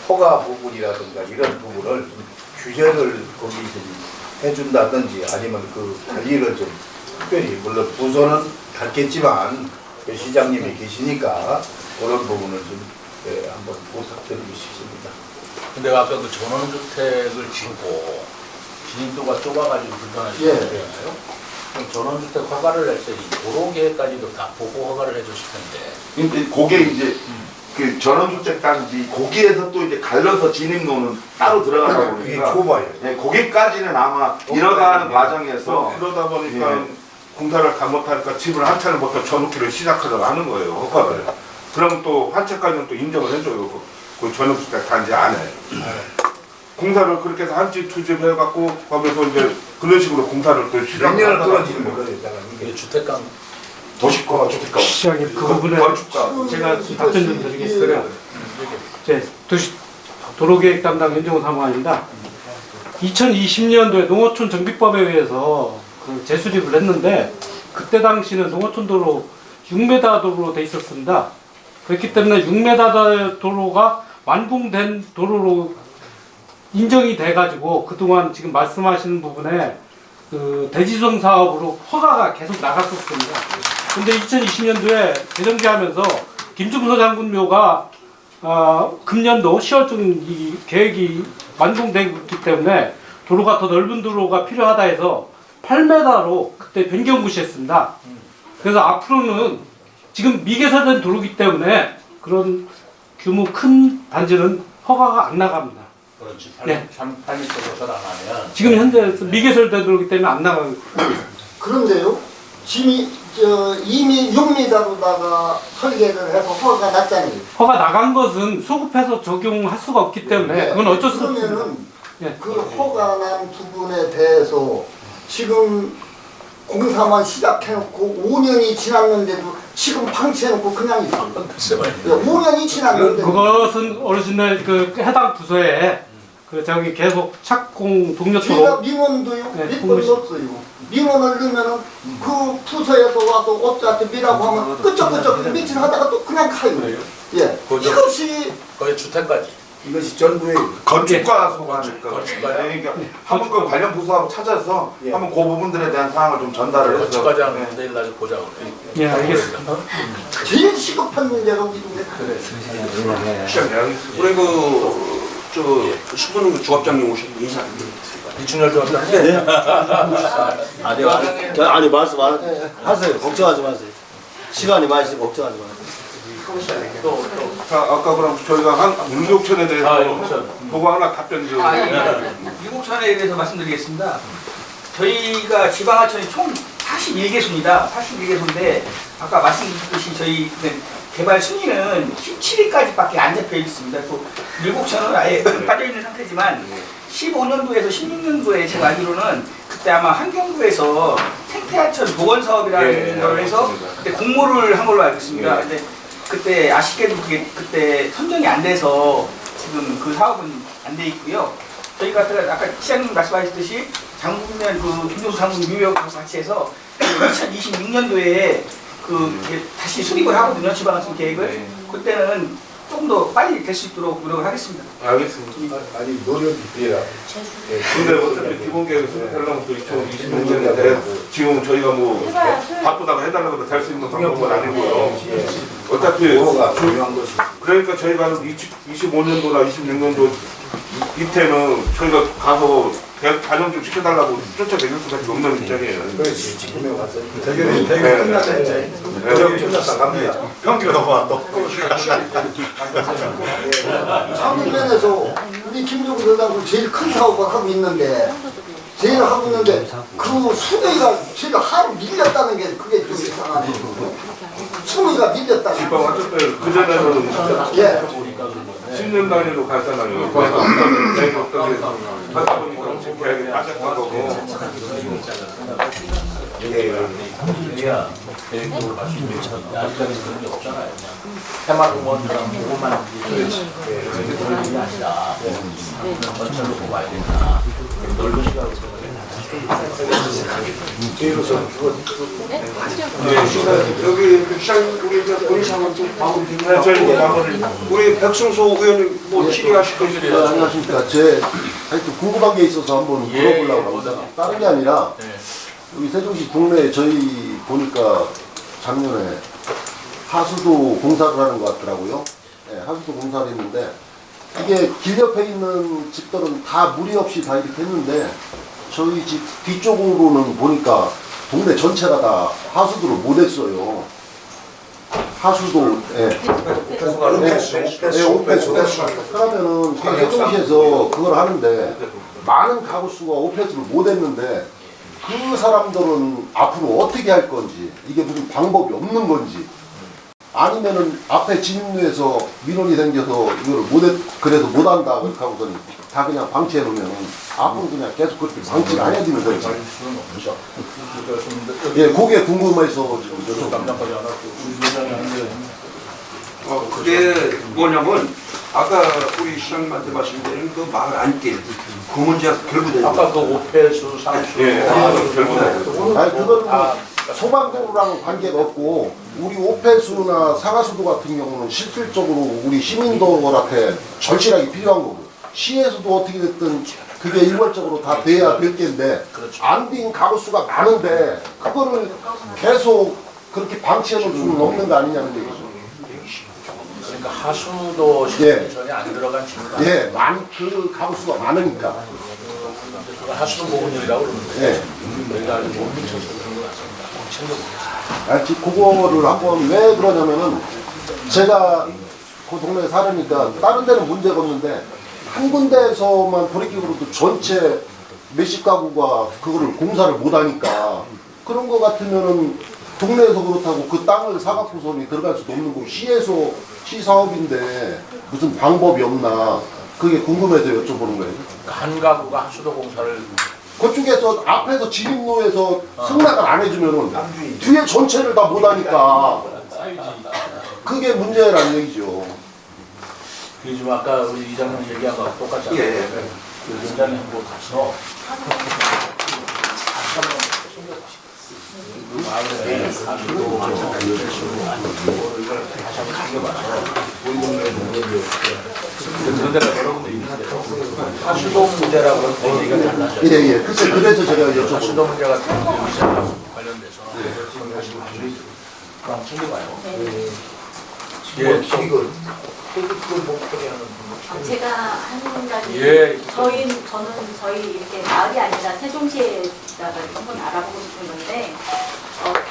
허가 부분이라든가 이런 부분을 좀 규제를 거기 좀 해준다든지 아니면 그 관리를 좀 특별히 물론 부서는 닿겠지만 그 시장님이 계시니까 그런 부분을 좀 한번 부탁드리고 싶습니다. 근데 아까 그 전원주택을 짓고 진입도가 좁아가지고 불편하시잖아요. 그럼 전원주택 허가를 낼 때 이 도로 계획까지도 다 보고 허가를 해주실 텐데. 근데 그게 이제 그 전원주택 단지 거기에서 또 이제 갈려서 진입로는 따로 들어가다 보니까 좁아요. 네, 거기까지는 아마 이뤄가는 과정에서 그러다 보니까 공사를 잘못하니까 집을 한 차를 부터 전후기를 시작하려고 하는 거예요. 허가를. 그럼 또 한 차까지는 또 인정을 해줘요. 그 전원주택 단지 안에. 공사를 그렇게 해서 한 집, 2집 해갖고 거기서 이제 그런 식으로 공사를 또 몇 년을 시작하다가 끌어지는 거예요. 이게 주택감 도시가가 주택가 시장님 그 부분에 건축가 제가 답변 좀 드리겠어요. 제 도로계획 담당 윤정호 사무관입니다. 2020년도에 농어촌 정비법에 의해서 그 재수립을 했는데 그때 당시는 농어촌 도로 6m 도로로 돼 있었습니다. 그렇기 때문에 6m 도로가 완공된 도로로 인정이 돼가지고 그동안 지금 말씀하시는 부분에 그 대지송 사업으로 허가가 계속 나갔었습니다. 근데 2020년도에 재정비하면서 김중서 장군묘가 금년도 10월쯤 이 계획이 완공되고 있기 때문에 도로가 더 넓은 도로가 필요하다 해서 8m로 그때 변경 무시했습니다. 그래서 앞으로는 지금 미개설된 도로기 때문에 그런 규모 큰 단지는 허가가 안 나갑니다. 그렇지. 네. 8m 조설 안 하면 지금 현재 미개설된 도로기 때문에 안 나가고. 그런데요, 이미 6m로다가 설계를 해서 허가가 났잖아요. 허가 나간 것은 소급해서 적용할 수가 없기 때문에 그건 어쩔 수 없습니다. 그러면은 네. 그 허가 난 부분에 대해서 지금 공사만 시작해놓고 5년이 지났는데도 지금 방치해놓고 그냥 있어요. 5년이 지났는데 그것은 어르신들 그 해당 부서에 그 저기 계속 착공 저희가 동료토록 민원도요 네, 몇 번도 없어요. 민원을 넣으면은 그 부서에서 와서 업자한테 미라고 하면 끄적끄적 며칠 하다가 또 그냥 가요. 예, 이것이 거의 주택까지. 이것이 전부의 건축가 소관니까 건축가요? 그러니까 한번 그 관련 부서하고 찾아서 한번 그 부분들에 대한 사항을 좀 전달을 해서 건축가장 내일 나중에 보자고 그래. 예, 알겠습니다. 제일 시급한 문제가 이게 우리 저 수분 조합장님 오셔서 인사 안 드리겠습니다. 이충렬 조합장. 아니 말씀 하세요. 걱정하지 마세요. 시간이 많이 있으니까 걱정하지 마세요. 자, 아까 그럼 저희가 한 율곡천에 대해서 보고 하나 답변 좀. 유곡천에 대해서 말씀드리겠습니다. 저희가 지방하천이 총 41개소입니다. 41개소인데 아까 말씀드렸듯이 저희 개발 순위는 17위까지밖에 안 잡혀 있습니다. 또 유곡천은 아예 빠져 있는 상태지만 15년도에서 16년도에 제가 알기로는 그때 아마 환경부에서 생태하천 복원 사업이라는 걸 해서 그때 공모를 한 걸로 알고 있습니다. 근데 그때 아쉽게도 그게 그때 선정이 안 돼서 지금 그 사업은 안 돼 있고요. 저희가 아까 시장님 말씀하셨듯이 장군면 그 김종수 장군 유명하고 같이 해서 2026년도에 다시 수립을 하거든요. 지방하천 계획을. 그때는 좀 더 빨리 될 수 있도록 노력을 하겠습니다. 알겠습니다. 아니 노력이 돼야. 근데 어차피 기본 계획을 수립하려면 또 2026년에 지금 저희가 뭐 바쁘다고 해달라고 해도 될 수 있는 방법은 아니고요. 어차피 중요한 것이. 그러니까 저희가 25년도나 26년도 이때는 저희가 가서 반영 좀 시켜달라고 쫓아내릴 수밖에 없는 입장이에요. 그렇지. 지금에 와서 대결이 끝났다 이제. 대결이 끝났다 갑니다. 평기가 넘어왔다. 상임면에서 우리 김종국 회장은 제일 큰 사업을 하고 있는데 그 수혜가 제일 하루 밀렸다는 게 그게 좀 이상하네. 수혜가 밀렸다는 게. 지방 어쨌든 그전에는 예. 10년 단위로 갔잖아요. 어떤 계획이 어떻게 하다 보니까 지금 계획이 빠졌던 거고. 우리가 계획적으로 말씀드리면 아직까지 그런 게 없잖아요. 해마공원처럼 보고만 그렇지. 그런 게 아니라 전체로 봐야 된다. 넓은 시각으로 여기 시장 우리 본인상은 좀 마무리. 우리 백승수 의원님 뭐 질의하실 거 있으세요? 네, 안녕하십니까. 하여튼 궁금한 게 있어서 한번 물어보려고 합니다. 다른 게 아니라 여기 세종시 동네에 저희 보니까 작년에 하수도 공사를 하는 것 같더라고요. 네, 하수도 공사를 했는데 이게 길 옆에 있는 집들은 다 무리 없이 다 이렇게 했는데 저희 집 뒤쪽으로는 보니까 동네 전체가 다 하수도를 못 했어요. 하수도, 예. 오페수. 그러면은 세종시에서 그걸 하는데 많은 가구수가 오페수를 못 했는데 그 사람들은 앞으로 어떻게 할 건지, 이게 무슨 방법이 없는 건지, 아니면은 앞에 진입로에서 민원이 생겨서 이걸 그래도 못한다 그렇게 하고서는 다 그냥 방치해 놓으면은 앞으로 그냥 계속 그렇게 방치를 안 해야 되는 거지. 예, 그게 궁금해서 지금 그게 뭐냐면 아까 우리 시장님한테 말씀드린 그 마을 안길 그 문제가 결부돼요. 아까 그 오페수 상수. 결부돼요. 아니 그거는 뭐 소방도로랑 관계가 없고 우리 오폐수나 상하수도 같은 경우는 실질적으로 우리 시민들한테 절실하게 필요한 거고 시에서도 어떻게 됐든 그게 일괄적으로 다 돼야 될 텐데 안 된 가구수가 많은데 그거를 계속 그렇게 방치해 놓을 수는 없는 거 아니냐는 얘기죠. 그러니까 하수도 시설에 안 들어간 집이다. 예, 그 가구수가 많으니까. 하수도 보건율이라고 그러는데 저희가 아주 못 미쳐서 그런 것 같습니다. 꼭 챙겨보겠습니다. 그거를 한번 왜 그러냐면은 제가 그 동네에 살으니까 다른 데는 문제가 없는데 한 군데에서만 돌이키고도 전체 몇십 가구가 그거를 공사를 못하니까 그런 거 같으면은 동네에서 그렇다고 그 땅을 사각구선이 들어갈 수도 없는 거고 시 사업인데 무슨 방법이 없나 그게 궁금해서 여쭤보는 거예요. 한 가구가 하수도 공사를 그쪽에서 앞에서 진입로에서 승낙을 안 해주면은 뒤에 전체를 다 못하니까 그게 문제라는 얘기죠. 지금 아까 우리 이장님 얘기한 거하고 똑같잖아요. 그 현장에 한번 가서 그 마을에 하수도 다시 한번 챙겨봐서 우리 동네에 그런 데가 여러 군데 있는데 하수도 문제라고 하는 얘기가 달라져요. 예. 그래서 제가 여쭤보는 하수도 문제가 관련돼서 그럼 챙겨봐요. 이걸 목표로 하는 제가 한 가지 저는 저희 이렇게 마을이 아니라 세종시에다가 한번 알아보고 싶은 건데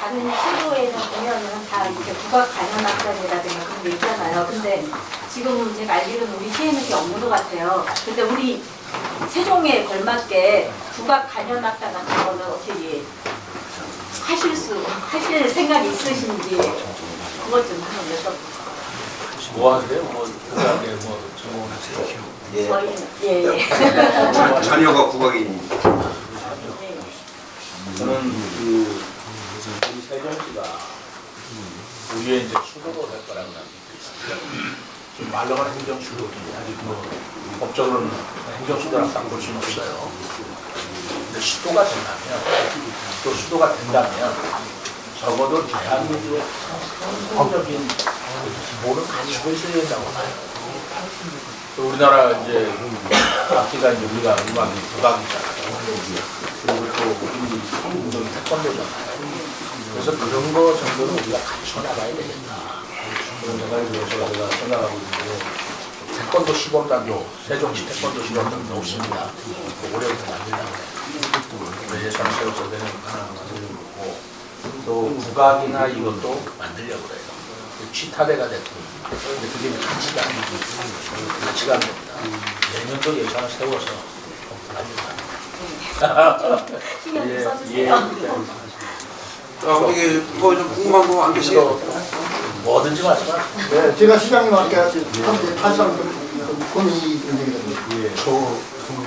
다른 다른 시도에는 보면은 다 이렇게 국악 관현악단이라든가 그런 게 있잖아요. 근데 지금 제가 알기로는 우리 시에는 그게 없는 것 같아요. 근데 우리 세종에 걸맞게 국악 관현악단 같은 거는 어떻게 하실 생각이 있으신지 그것 좀 한번 여쭤볼게요. 뭐 하세요? 뭐 그다음에 뭐 전공하세요? 예. 저희는 예. 자녀가 국악인입니다. 저는 그 우리 세종 씨가 우리의 이제 수도로 될 거라고 믿고 있습니다. 지금 말로만 행정 수도지 아직 뭐 법적으로는 행정 수도랑 딱 볼 수는 없어요. 근데 수도가 된다면 또 수도가 된다면 적어도 대한민국의 성공적인 기본을 가지고 있어야 된다고 봐요. 또 우리나라 이제 악기가 이제 우리가 음악이 국악이잖아요. 그리고 또 우리 운동이 태권도잖아요. 그래서 그런 거 정도는 우리가 갖춰 나가야 되겠다. 그런 생각이 들어서 제가 생각하고 있는데 태권도 시범단도 세종시 태권도 시범단도 없습니다. 올해부터 만들려고 해요. 예산 세워서 내년 하나 만들려고 하고 또 국악이나 이것도 만들려고 해요. 취타대가 됐고 근데 그게 같이가 안 됩니다. 내년도 예산을 세워서 신경 좀 예, 써주세요. 어떻게 뭐 좀 궁금한 거 안 계세요? 뭐든지 말씀하세요. 네, 제가 시장님한테 다시 한번 고민이 드리거든요.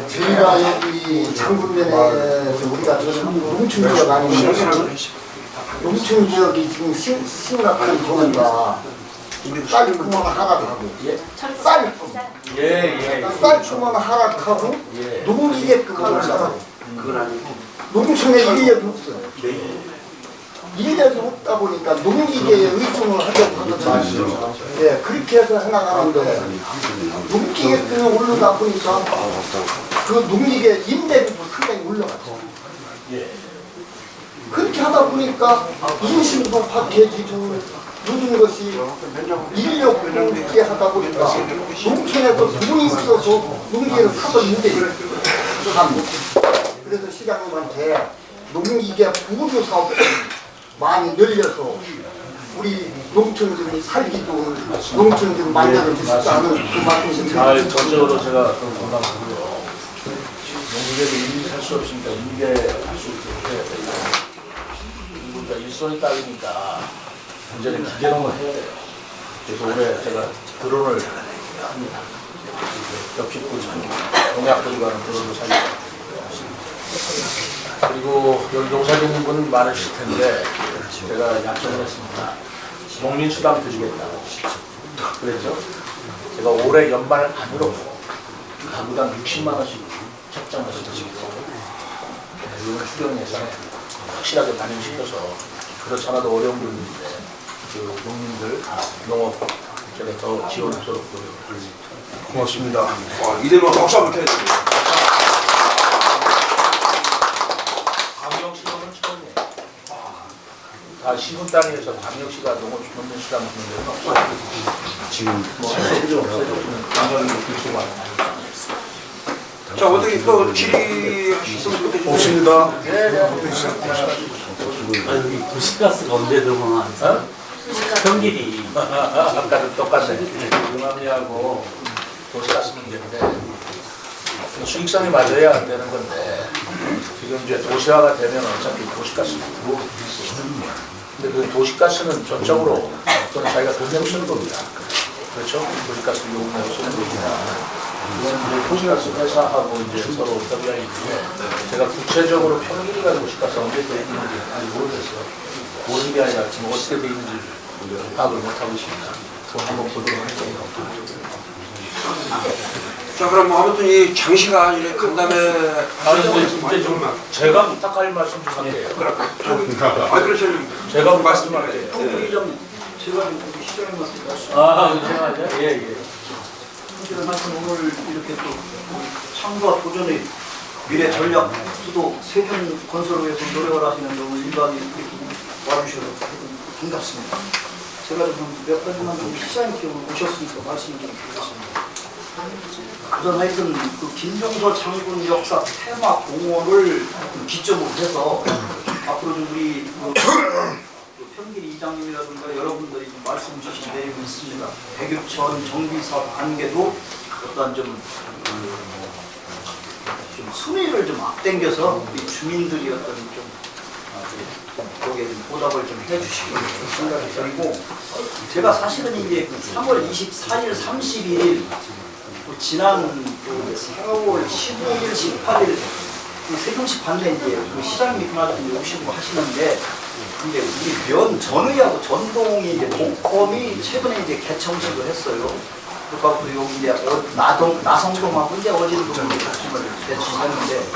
저희가 여기 장군면에서 우리가 농촌 지역 아니면 농촌 지역이 지금 심각한 경우가 쌀구멍 하락하고 쌀구멍 하락하고 농기계 하락하고 농촌에 인력이 없어요. 인력이 없다 보니까 농기계에 의존을 하려고 하거든요. 예, 그렇게 해서 해나가는데 농기계 때문에 오르다 보니까 그 농기계 인대비도 상당히 올라가죠. 그렇게 하다 보니까 인심도 박해지고 모든 것이 인력 없게 하다 보니까 농촌에도 돈이 없어서 농기계를 사도 힘들어요. 그래서 시장님한테 농기계 보조 사업 많이 늘려서 우리 농촌들이 살기도 농촌들 만들어 주시자는 그 말씀이신 전적으로 제가 공감하고요. 농기계도 임기 살 수 없으니까 임기 할수 있게 해야 돼요. 우리가 일손이 딸리니까 문제는 기계농을 해야 돼요. 그래서 올해 제가 드론을 합니다. 엽식구지 농약구지 가는 드론을 사겠습니다. 그리고 여기 농사 짓는 분 많으실 텐데 제가 약속을 했습니다. 농민수당 드리겠다고. 그래서 제가 올해 연말 안으로 가구당 60만 원씩 책정을 드리겠다고. 이번 수령 예산에 확실하게 반영시켜서 그렇잖아도 어려운 분인데 그 농민들 농업 제가 더 지원하도록 노력을 고맙습니다. 이대로 박수 한번 쳐야 됩니다. 광역시도는 처음이에요. 다 시군 단위에서 광역시가 농민수당 주는 데는 없어요. 지금 광역이 필수가 자, 어떻게 또 질의하셨으면 좋겠는데. 없습니다. 여기 도시가스가 언제 들어오나 안 써? 경길이 아까도 똑같네. 용암리하고 도시가스 문제인데 수익성이 맞아야 안 되는 건데 지금 이제 도시화가 되면 어차피 도시가스가 들어오고 있어요. 근데 그 도시가스는 전적으로 그건 자기가 돈 내고 쓰는 겁니다. 그렇죠? 도시가스 요금 내고 쓰는 겁니다. 이건 이제 도시가스 회사하고 이제 서로 협의하는데 제가 구체적으로 평일이가 도시가스 언제 돼 있는지 아직 모르겠어요. 모르는 게 아니라 지금 어떻게 돼 있는지 파악을 못하고 있습니다. 그거 한번 보도록 할게요. 자, 그럼 뭐 아무튼 이 장시가 이제 간담회 이제 좀 제가 부탁할 말씀 좀 할게요. 그렇죠. 제가 말씀할게요. 통일이 좀 제가 좀 시장님 말씀 제가 예. 통일을 말씀 오늘 이렇게 또 창조와 도전의 미래 전략 수도 세종 건설을 위해서 노력을 하시는 너무 일반이 와주셔서 반갑습니다. 제가 좀 몇 가지만 좀 시장님께 오셨으니까 말씀을 좀 드리겠습니다. 우선 하여튼 그 김종서 장군 역사 테마 공원을 기점으로 해서 앞으로 좀 우리 말씀 주신 내용이 있습니다. 백유천 정비사업 관계도 어떤 좀 순위를 좀 앞당겨서 우리 주민들이 어떤 거기에 좀 보답을 좀 해주시기를 생각이 드리고, 제가 사실은 이제 3월 24일, 31일 지난 4월 15일, 18일 세종시 반대 이제 그 시장님 그날좀 오시고 하시는데, 근데 우리 전의하고 전동이 이제 목검이 최근에 이제 개청식을 했어요. 그러니까 여기 이제 나성동하고 이제 어제도 좀 말씀을 대주셨는데,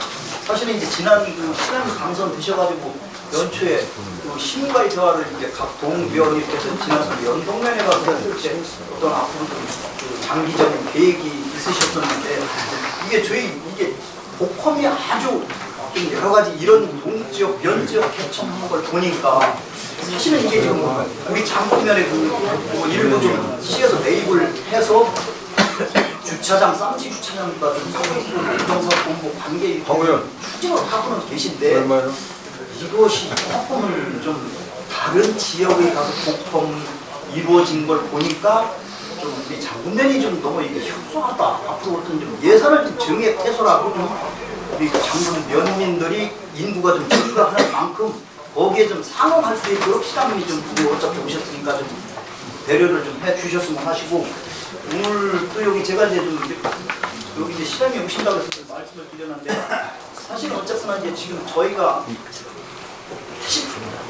사실은 이제 지난 그 시장님 당선 되셔가지고 연초에 그 시민과의 대화를 이제 각 동위원님께서 지나서 연동면에 가서 했을 때 어떤 앞으로 좀 장기적인 계획이 있으셨었는데, 이게 복컴이 아주 좀 여러 가지 이런 동지역, 면지역 개청하는 걸 보니까 사실은 이게 지금 우리 장군면에 그 일부 좀 시에서 매입을 해서 주차장, 쌍지 주차장보다 좀 서울시로 공정사 본부 관계 추진을 하고는 계신데, 이것이 조금을 좀 다른 지역에 가서 복범 이루어진 걸 보니까 좀 우리 장군면이 좀 너무 이게 협소하다. 앞으로 어떤 좀 예산을 좀 증액 해소라고 좀 우리 장군 면민들이 인구가 좀 증가하는 만큼 거기에 좀 상응할 수 있도록 시장님이 좀 어차피 오셨으니까 좀 배려를 좀 해주셨으면 하시고, 오늘 또 여기 제가 이제 좀 여기 이제 시장님이 오신다고 해서 말씀을 드렸는데, 사실 어쨌거나 이제 지금 저희가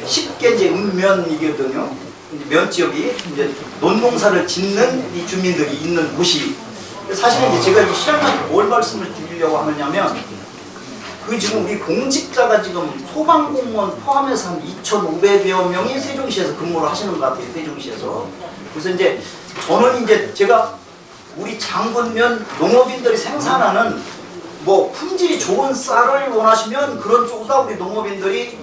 10개 이제 읍면이거든요. 면 지역이 이제 논농사를 짓는 이 주민들이 있는 곳이, 사실은 이제 제가 이 시장님한테 뭘 말씀을 드리려고 하느냐면, 그 지금 우리 공직자가 지금 소방공무원 포함해서 한 2,500여 명이 세종시에서 근무를 하시는 것 같아요. 세종시에서. 그래서 이제 저는 이제 제가 우리 장군면 농업인들이 생산하는 뭐 품질이 좋은 쌀을 원하시면 그런 쪽보다 우리 농업인들이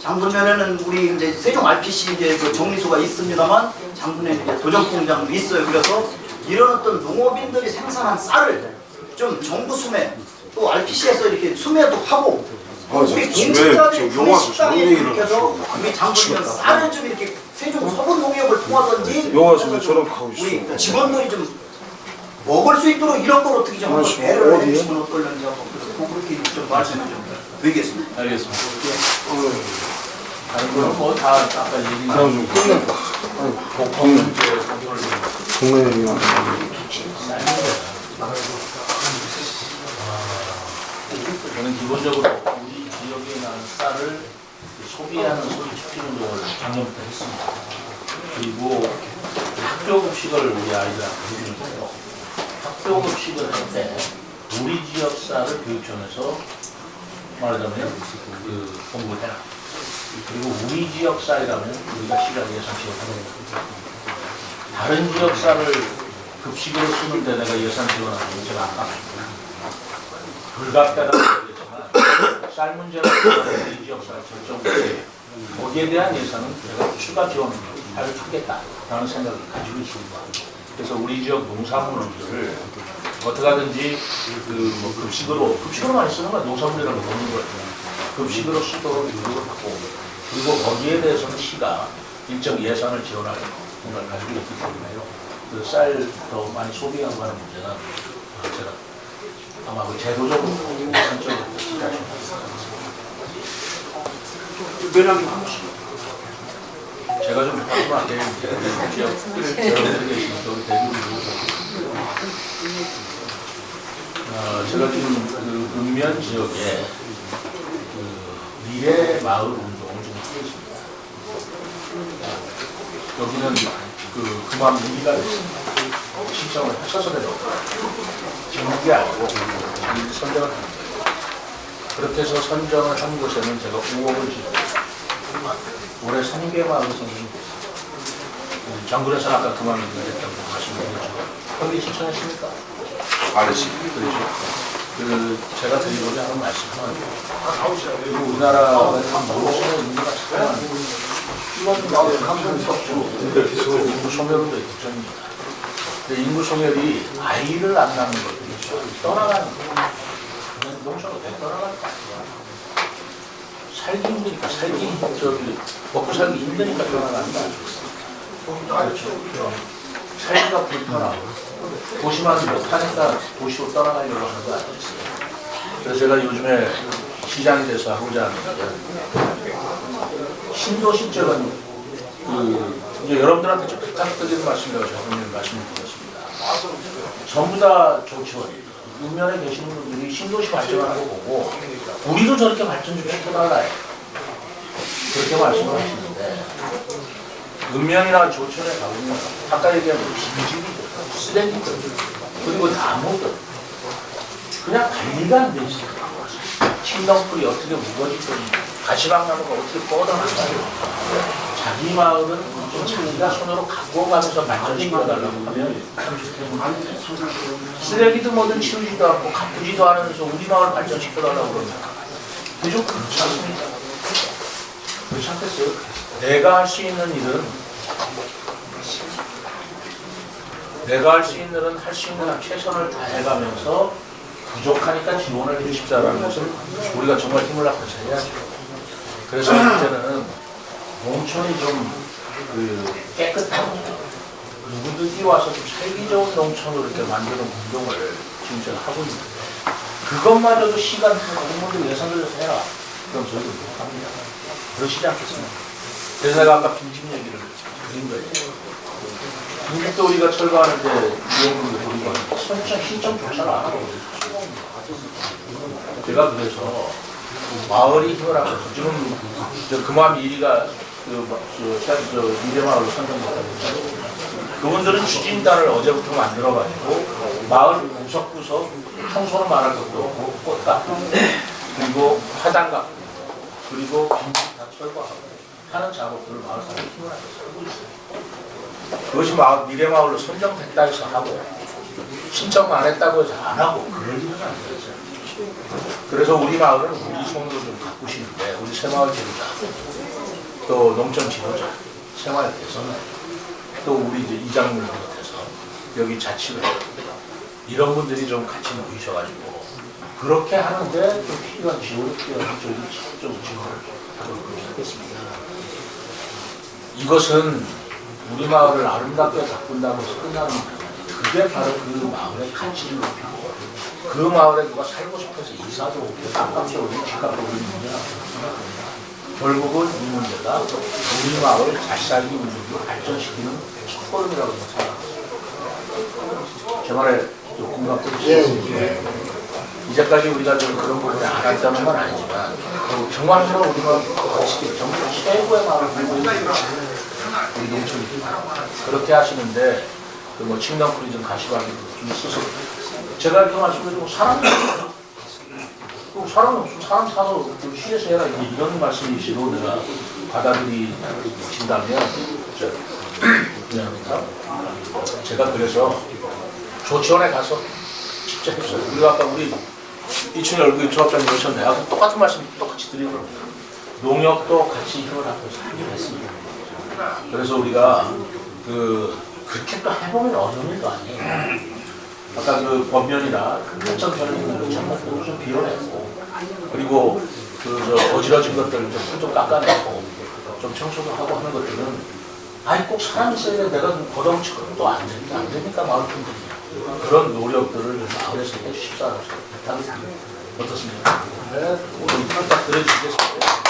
장군면에는 우리 이제 세종 RPC 이제 그 정리소가 있습니다만 장군에 이제 도전 공장도 있어요. 그래서 이런 어떤 농업인들이 생산한 쌀을 좀 정부 수매 또 RPC에서 이렇게 수매도 하고, 우리 공직자들이 우리 식당에 이렇게 해서 우리 장군면 쌀을 좀 이렇게 세종 서분 농협을 통하든지 우리 직원들이 좀 먹을 수 있도록 이런 걸 어떻게 좀 배려를 해주시면 어떨는지 한번 그렇게 좀 말씀을 좀 드리겠습니다. 알겠습니다. 다른 거는 뭐 다 아까 얘기 나온 복범은 동네이나 저는 기본적으로 우리 지역에 나는 쌀을 소비하는 소비시키는 운동을 작년부터 했습니다. 그리고 학교급식을 우리 아이들한테 해주는데요. 학교급식을 할 때 우리 지역 쌀을 교육청에서 말하자면 그 공부를 해라. 그리고 우리 지역 쌀이라면 우리가 시간 예산식을 하는 겁니다. 다른 지역 쌀을 급식으로 쓰는데 내가 예산 지원하는 문제가 안 나옵니다. 불가피하다고 얘기했지만 쌀 문제는 우리 지역 쌀 결정 문제, 거기에 대한 예산은 내가 추가 지원을 하겠다라는 생각을 가지고 있습니다. 그래서 우리 지역 농산물들을 어떻게 하든지 뭐 급식으로 많이 쓰는 건 농산물이라고 보는 거예요. 급식으로 쓰도록 유도를 하고, 그리고 거기에 대해서는 시가 일정 예산을 지원할 생각을 가지고 있기 때문에요. 그 쌀 더 많이 소비하고 하는 문제는 제가 아마 그 제도적으로 예산적으로 기대하시면 제가 좀 마지막에 여러분들이 계시니까 우리 대구를 제가 지금 그 읍면 지역에 그 미래 마을 운동을 좀 하고 있습니다. 여기는 그만 문의가 있습니다. 신청을 하셔서 짓는 게 아니고 선정을 합니다. 그렇게 해서 선정을 한 곳에는 제가 5억을 지었습니다. 올해 3개 마을 선정이 됐습니다. 장군에서 아까 그만 문의했다고 말씀드렸죠. 거기 신청했습니까? 안 했습니다. 그렇죠. 제가 드리고자 하는 말씀은 우리나라가 참 모르시는 인구가 참 인구 소멸은 걱정입니다. 인구 소멸이 아이를 안 낳는 거죠. 떠나가는 거예요. 농촌으로 떠나가는 거예요. 살기 힘드니까 먹고 살기 힘드니까 떠나가는 거 아니겠어요. 살기가 불편하고 도시만 못하니까 도시로 떠나가려고 하는 거 아니겠어요. 그래서 제가 요즘에 시장이 돼서 하고자 하는데 신도시적은 이제 여러분들한테 좀 부탁드리는 말씀이라고 저는 말씀을 드렸습니다. 전부 다 조치원이에요. 읍면에 계시는 분들이 신도시 발전하는 거 보고 우리도 저렇게 발전 좀 시켜달라요. 그렇게 말씀을 하시는데 읍면이나 조천에 가보면 아까 얘기한 비지기들, 쓰레기들, 그리고 나무들 그냥 관리가 안 돼 있어요. 칡덩굴이 어떻게 무거지든 가시방나무가 어떻게 뻗어나가요. 자기 마을은 좀 자기가 손으로 갖고 가면서 발전시켜달라고 하면 쓰레기도 뭐든 치우지도 않고 가꾸지도 않으면서 우리 마을 발전시켜달라고 그러면 그게 좀 그렇지 않습니까? 그렇지 않겠어요? 내가 할 수 있는 일은 할 수 있는 한 최선을 다해가면서 부족하니까 지원을 해주십사라는 것을 우리가 정말 힘을 합쳐서 해야죠. 그래서 이제는 농촌이 좀 깨끗하고 누구든지 와서 좀 살기 좋은 농촌으로 이렇게 만드는 운동을 지금 제가 하고 있는데 그것마저도 시간 공무원들 예산을 내서 해라. 그럼 저희도 못합니다. 그러시지 않겠습니까? 그래서 내가 아까 빈집 얘기를 드린 거예요. 빈집도 우리가 철거하는데 비용을 우리가 신청조차를 안 하고 제가 그래서 마을이 힘을 하고 지금 금암 1위가 미래마을로 선정됐다고 그분들은 추진단을 어제부터 만들어가지고 마을 구석구석 청소는 말할 것도 없고 꽃가루 그리고 화단가루 그리고 빈집 다 철거하고 하는 작업들을 마을 사람이 힘을 하고 하고 있어요. 그것이 미래마을로 선정됐다 해서 하고 신청 안 했다고 해서 안 하고 그럴 일은 안 되죠. 그래서 우리 마을은 우리 손으로 좀 가꾸시는데 우리 새마을 지도자 또 농촌 지도자 생활 개선 또 우리 이제 이장님을 비롯해서 여기 자치회 이런 분들이 좀 같이 모이셔가지고 그렇게 하는데 좀 필요한 지원을 필요한 저희들이 적극적으로 지원을 하도록 하겠습니다. 이것은 우리 마을을 아름답게 가꾼다고 해서 끝나는 거예요. 그게 바로 그 마을의 가치를 높이고 그 마을에 누가 살고 싶어서 이사도 오고 땅값이 오고 집값이 오는 문제는 결국은 이 문제가 우리 마을 다시 살기 문제로 발전시키는 첫걸음이라고 생각합니다. 제 말에 공감도 주시겠습니까? 이제까지 우리가 좀 그런 부분에 안 했다는 건 아니지만 정말로 우리가 정말 최고의 마을을 살고 있는 우리 농촌이 그렇게 하시는데 뭐 칡덩굴이든 가시방이든 좀 있어서 제가 이렇게 말씀드리고 사람이 없으면 사람 사서 시에서 해라 이런 말씀이시로 내가 받아들이신다면 미안합니다. 제가 그래서 조치원에 가서 직접 했어요. 우리가 아까 우리 이춘희 얼굴 조합장님 오셨는데 하고 똑같은 말씀 똑같이 드리는 겁니다. 농협도 같이 힘을 합해서 하기로 했습니다. 그래서 우리가 그렇게 또 해보면 어려운 일도 아니에요. 아까 그 법면이나 그 결정전에 있는 그 장난들을 좀 비워내고 그리고 어지러진 것들을 좀 깎아내고 좀 청소도 하고 하는 것들은 아니 꼭 사람이 있어야 돼. 내가 거덩치고 또 안 되니까 마을 분들이 그런 노력들을 마을에서 해주십사라고 부탁드립니다. 어떻습니까? 네, 오늘 부탁드려주시겠습니다.